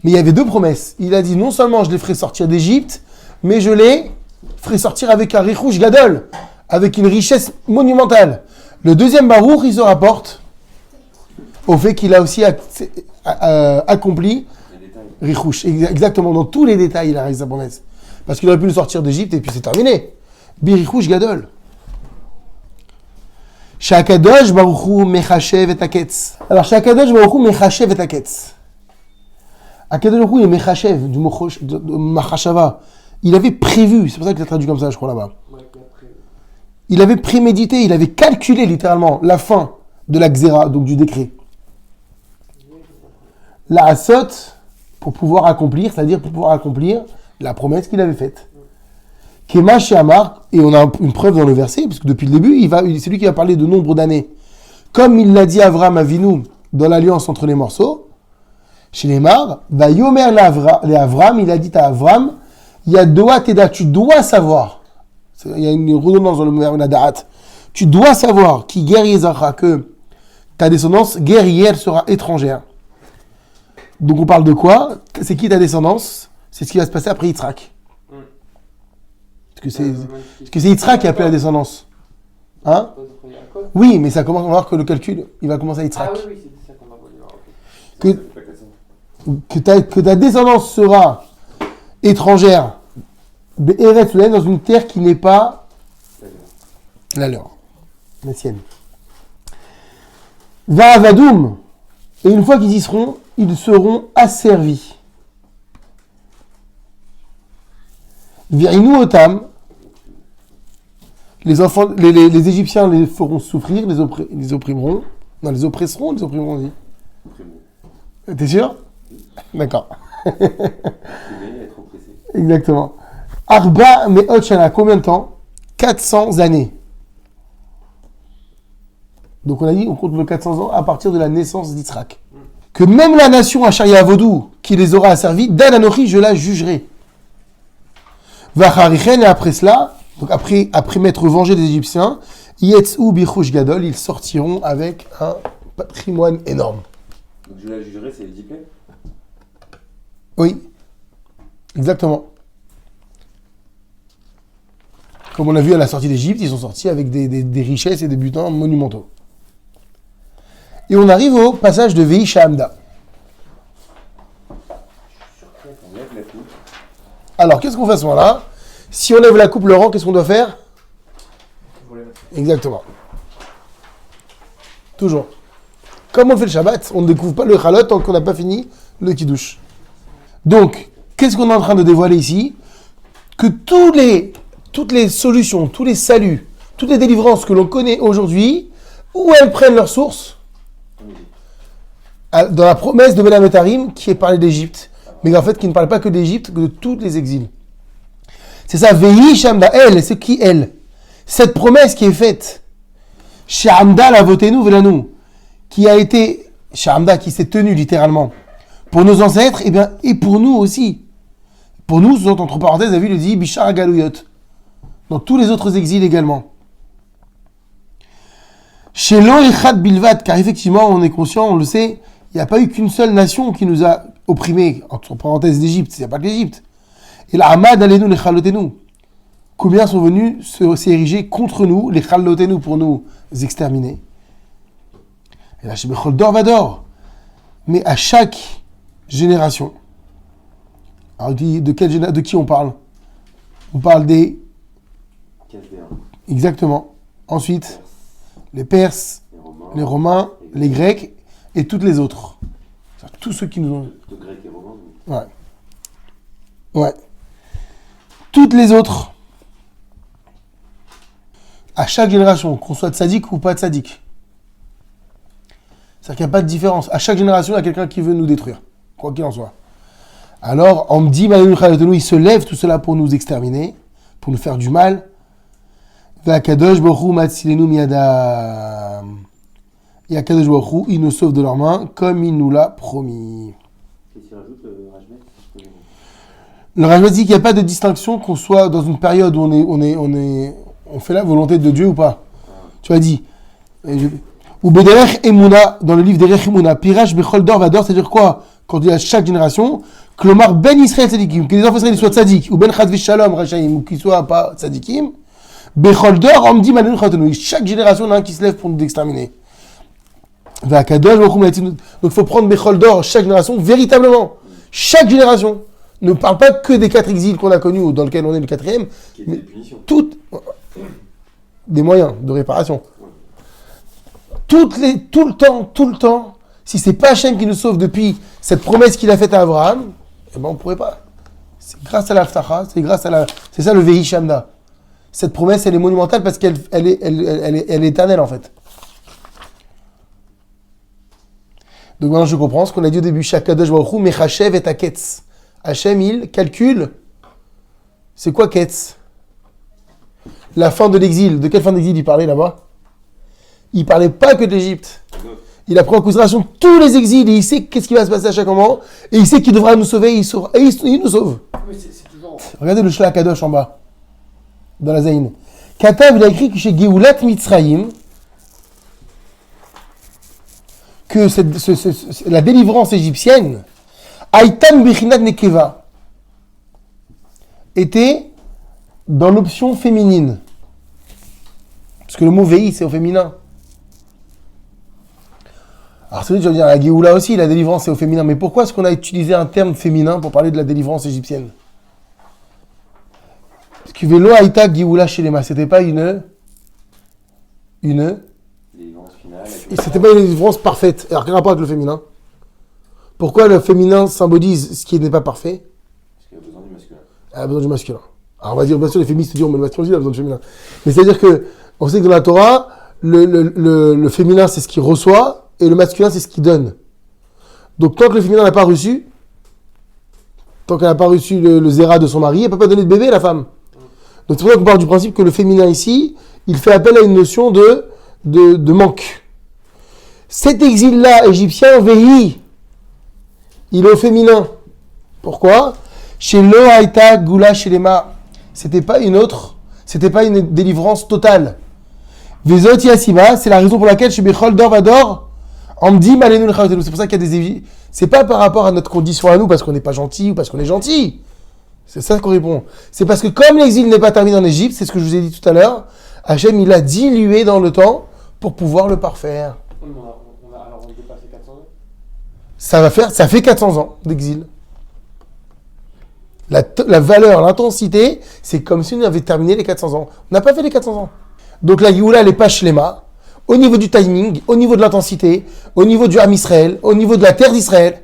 mais il y avait deux promesses. Il a dit non seulement je les ferai sortir d'Égypte, mais je les ferai sortir avec un richouche gadol, avec une richesse monumentale. Le deuxième Baruch, il se rapporte au fait qu'il a aussi accompli richouche. Exactement, dans tous les détails, il a réalisé sa promesse. Parce qu'il aurait pu le sortir d'Égypte et puis c'est terminé. Birichouche gadol. Shakadosh Baruchu Mechashev et Aketz. Alors, Shakadosh Baruchu Mechashev et Aketz. Akadosh Baruchu est Mechashev, du Machashava. Il avait prévu, c'est pour ça qu'il a traduit comme ça, je crois, là-bas. Il avait prémédité, il avait calculé littéralement la fin de la Xéra, donc du décret. La Asot, pour pouvoir accomplir, c'est-à-dire pour pouvoir accomplir la promesse qu'il avait faite. Kema chez Amar, et on a une preuve dans le verset, parce que depuis le début, c'est lui qui va parler de nombre d'années. Comme il l'a dit à Avram Avinu dans l'alliance entre les morceaux, chez les Mar, va Yomer les Avram, il a dit à Avram, il y a Doa Teda, tu dois savoir, il y a une redondance dans le mot Nadaat, tu dois savoir, qui guerrier que ta descendance guerrière sera étrangère. Donc on parle de quoi? C'est qui ta descendance? C'est ce qui va se passer après Yitzhak. Parce que c'est Yitzhak qui a appelé la descendance. Hein? Oui, mais ça commence, on va voir que le calcul, il va commencer à Yitzhak. Ah oui, c'est ça qu'on va voir. Que ta descendance sera étrangère, dans une terre qui n'est pas la leur, la sienne. Va à Vadoum, et une fois qu'ils y seront, ils seront asservis. Virinu Otam, les enfants, les Égyptiens les feront souffrir, les opprimeront. Non, les oppresseront, les opprimeront, on dit. T'es sûr? D'accord. Exactement. Arba Me'ot Shana, combien de temps? 400 années. Donc on a dit, on compte le 400 ans à partir de la naissance d'Yitzhak. Que même la nation Asharia Vodou, qui les aura asservis, Dan Anochi, je la jugerai. Vacharichen, et après cela, donc après m'être vengé des Égyptiens, Yetzou Bichouch Gadol, ils sortiront avec un patrimoine énorme. Donc je la jugerai, c'est le diplôme? Oui, exactement. Comme on a vu à la sortie d'Égypte, ils sont sortis avec des richesses et des butins monumentaux. Et on arrive au passage de Veisha Hamda. Alors, qu'est-ce qu'on fait à ce moment-là? Si on lève la coupe, Laurent, qu'est-ce qu'on doit faire? Exactement. Toujours. Comme on fait le Shabbat, on ne découvre pas le Chalot tant qu'on n'a pas fini le Kiddush. Donc, qu'est-ce qu'on est en train de dévoiler ici? Que toutes les solutions, tous les saluts, toutes les délivrances que l'on connaît aujourd'hui, où elles prennent leur source? Dans la promesse de Ben Ametarim qui est parlé d'Égypte, mais en fait qui ne parle pas que d'Égypte, que de tous les exils. C'est ça, Vehi Shamda, elle, c'est qui elle? Cette promesse qui est faite, Shamda la votez-nous, velanu, qui a été, Shamda qui s'est tenue littéralement, pour nos ancêtres, et bien, et pour nous aussi. Pour nous, entre parenthèses, David le dit, Bishar Galouyot, dans tous les autres exils également. Chez Echad Bilvat, car effectivement, on est conscient, on le sait, il n'y a pas eu qu'une seule nation qui nous a opprimés, entre parenthèses d'Égypte, il n'y a pas que l'Égypte. Et la Hamad Alenu, les Chalotenu. Combien sont venus s'ériger contre nous, les Chalotenu, pour nous exterminer? Et là, chez Bechol Dor Vador. Mais à chaque génération, alors de qui on parle? On parle des... Exactement. Ensuite, les Perses, les Romains, les Grecs et toutes les autres. Tous ceux qui nous ont... De Grecs et Romains. Ouais. Ouais. Toutes les autres, à chaque génération, qu'on soit tzaddik ou pas tzaddik. C'est-à-dire qu'il n'y a pas de différence. À chaque génération, il y a quelqu'un qui veut nous détruire, quoi qu'il en soit. Alors, on me dit, il se lève tout cela pour nous exterminer, pour nous faire du mal. Et Kadosh Baruch Hu, il nous sauve de leurs mains, comme il nous l'a promis. Qu'est-ce qu'il rajoute, Rajmet? Le Rajmet dit qu'il n'y a pas de distinction qu'on soit dans une période où on fait la volonté de Dieu ou pas. Tu as dit. Ou Bederech Emuna, dans le livre Derech Emuna, Pirach Bechol Dor Vador, c'est-à-dire quoi? Quand il y a chaque génération, que l'Omar Ben Israël Tzadikim, que les enfants d'Israël soient tzadik, ou Ben Chad Shalom Rachaim, ou qu'ils soient pas tzadikim, Bechol Dor, on me dit Malenu Chatonu. Chaque génération, il y en a un qui se lève pour nous exterminer. Donc il faut prendre Bechol Dor, chaque génération, véritablement. Chaque génération. Ne parle pas que des 4 exils qu'on a connus ou dans lesquels on est le 4e, mais toutes des moyens de réparation. Tout le temps, si c'est pas Hachem qui nous sauve depuis cette promesse qu'il a faite à Abraham, eh ben on pourrait pas. C'est grâce à l'Aftacha, c'est ça le Vehi Shamda. Cette promesse, elle est monumentale parce qu'elle est éternelle en fait. Donc maintenant je comprends ce qu'on a dit au début. Shakadosh Baruch Hu Mechachev et Aketz. Hachem, il calcule. C'est quoi Ketz? La fin de l'exil. De quelle fin d'exil il parlait là-bas? Il parlait pas que de l'Égypte. Il a pris en considération tous les exils et il sait qu'est-ce qui va se passer à chaque moment. Et il sait qu'il devra nous sauver et il sauve. Et il nous sauve. Mais c'est toujours... Regardez le Shlach Kadosh en bas. Dans la Zayin. Katav, il a écrit que chez Geulat Mitzrayim, que la délivrance égyptienne, Aïtan Bechinat Nekeva, était dans l'option féminine. Parce que le mot Vehi, c'est au féminin. Alors c'est vrai que je veux dire, la Géoula aussi, la délivrance, c'est au féminin. Mais pourquoi est-ce qu'on a utilisé un terme féminin pour parler de la délivrance égyptienne? Parce que Velo Aïta Géoula Shelema, c'était pas une délivrance finale. C'était pas une délivrance parfaite. Alors quel rapport avec le féminin? Pourquoi le féminin symbolise ce qui n'est pas parfait? Parce qu'il a besoin du masculin. Elle a besoin du masculin. Alors on va dire, bien sûr, les féministes diront, mais le masculin aussi, il a besoin du féminin. Mais c'est-à-dire que, on sait que dans la Torah, le féminin, c'est ce qui reçoit, et le masculin, c'est ce qui donne. Donc, tant que le féminin n'a pas reçu, tant qu'elle n'a pas reçu le zéra de son mari, elle ne peut pas donner de bébé à la femme. Donc, c'est pour ça qu'on part du principe que le féminin ici, il fait appel à une notion de manque. Cet exil-là, égyptien, Vehi, il est au féminin. Pourquoi? Chez Lohaïta Goula Shelema, c'était pas une délivrance totale. Vezot Yassiba, c'est la raison pour laquelle chez Bechol Dor Vador, on me dit Malenu L'Chaotenu. C'est pour ça qu'il y a des évidences. C'est pas par rapport à notre condition à nous, parce qu'on n'est pas gentil ou parce qu'on est gentil. C'est ça qu'on répond. C'est parce que comme l'exil n'est pas terminé en Égypte, c'est ce que je vous ai dit tout à l'heure, Hachem il a dilué dans le temps pour pouvoir le parfaire. Alors on dépasse les 400 ans. Ça fait 400 ans d'exil. La valeur, l'intensité, c'est comme si on avait terminé les 400 ans. On n'a pas fait les 400 ans. Donc la Géoula, elle n'est pas shlema. Au niveau du timing, au niveau de l'intensité, au niveau du Ham Israël, au niveau de la terre d'Israël.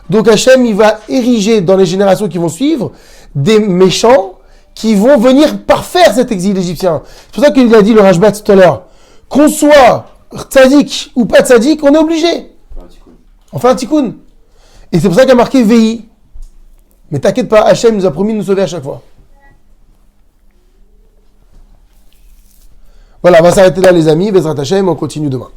Donc Hachem, il va ériger dans les générations qui vont suivre des méchants qui vont venir parfaire cet exil égyptien. C'est pour ça qu'il a dit le Rajbat tout à l'heure. Qu'on soit tzadik ou pas tzadik, on est obligé. On fait un tikkun. Et c'est pour ça qu'il a marqué Vehi. Mais t'inquiète pas, Hachem nous a promis de nous sauver à chaque fois. Voilà, on va s'arrêter là les amis. Bezrat Hachem, on continue demain.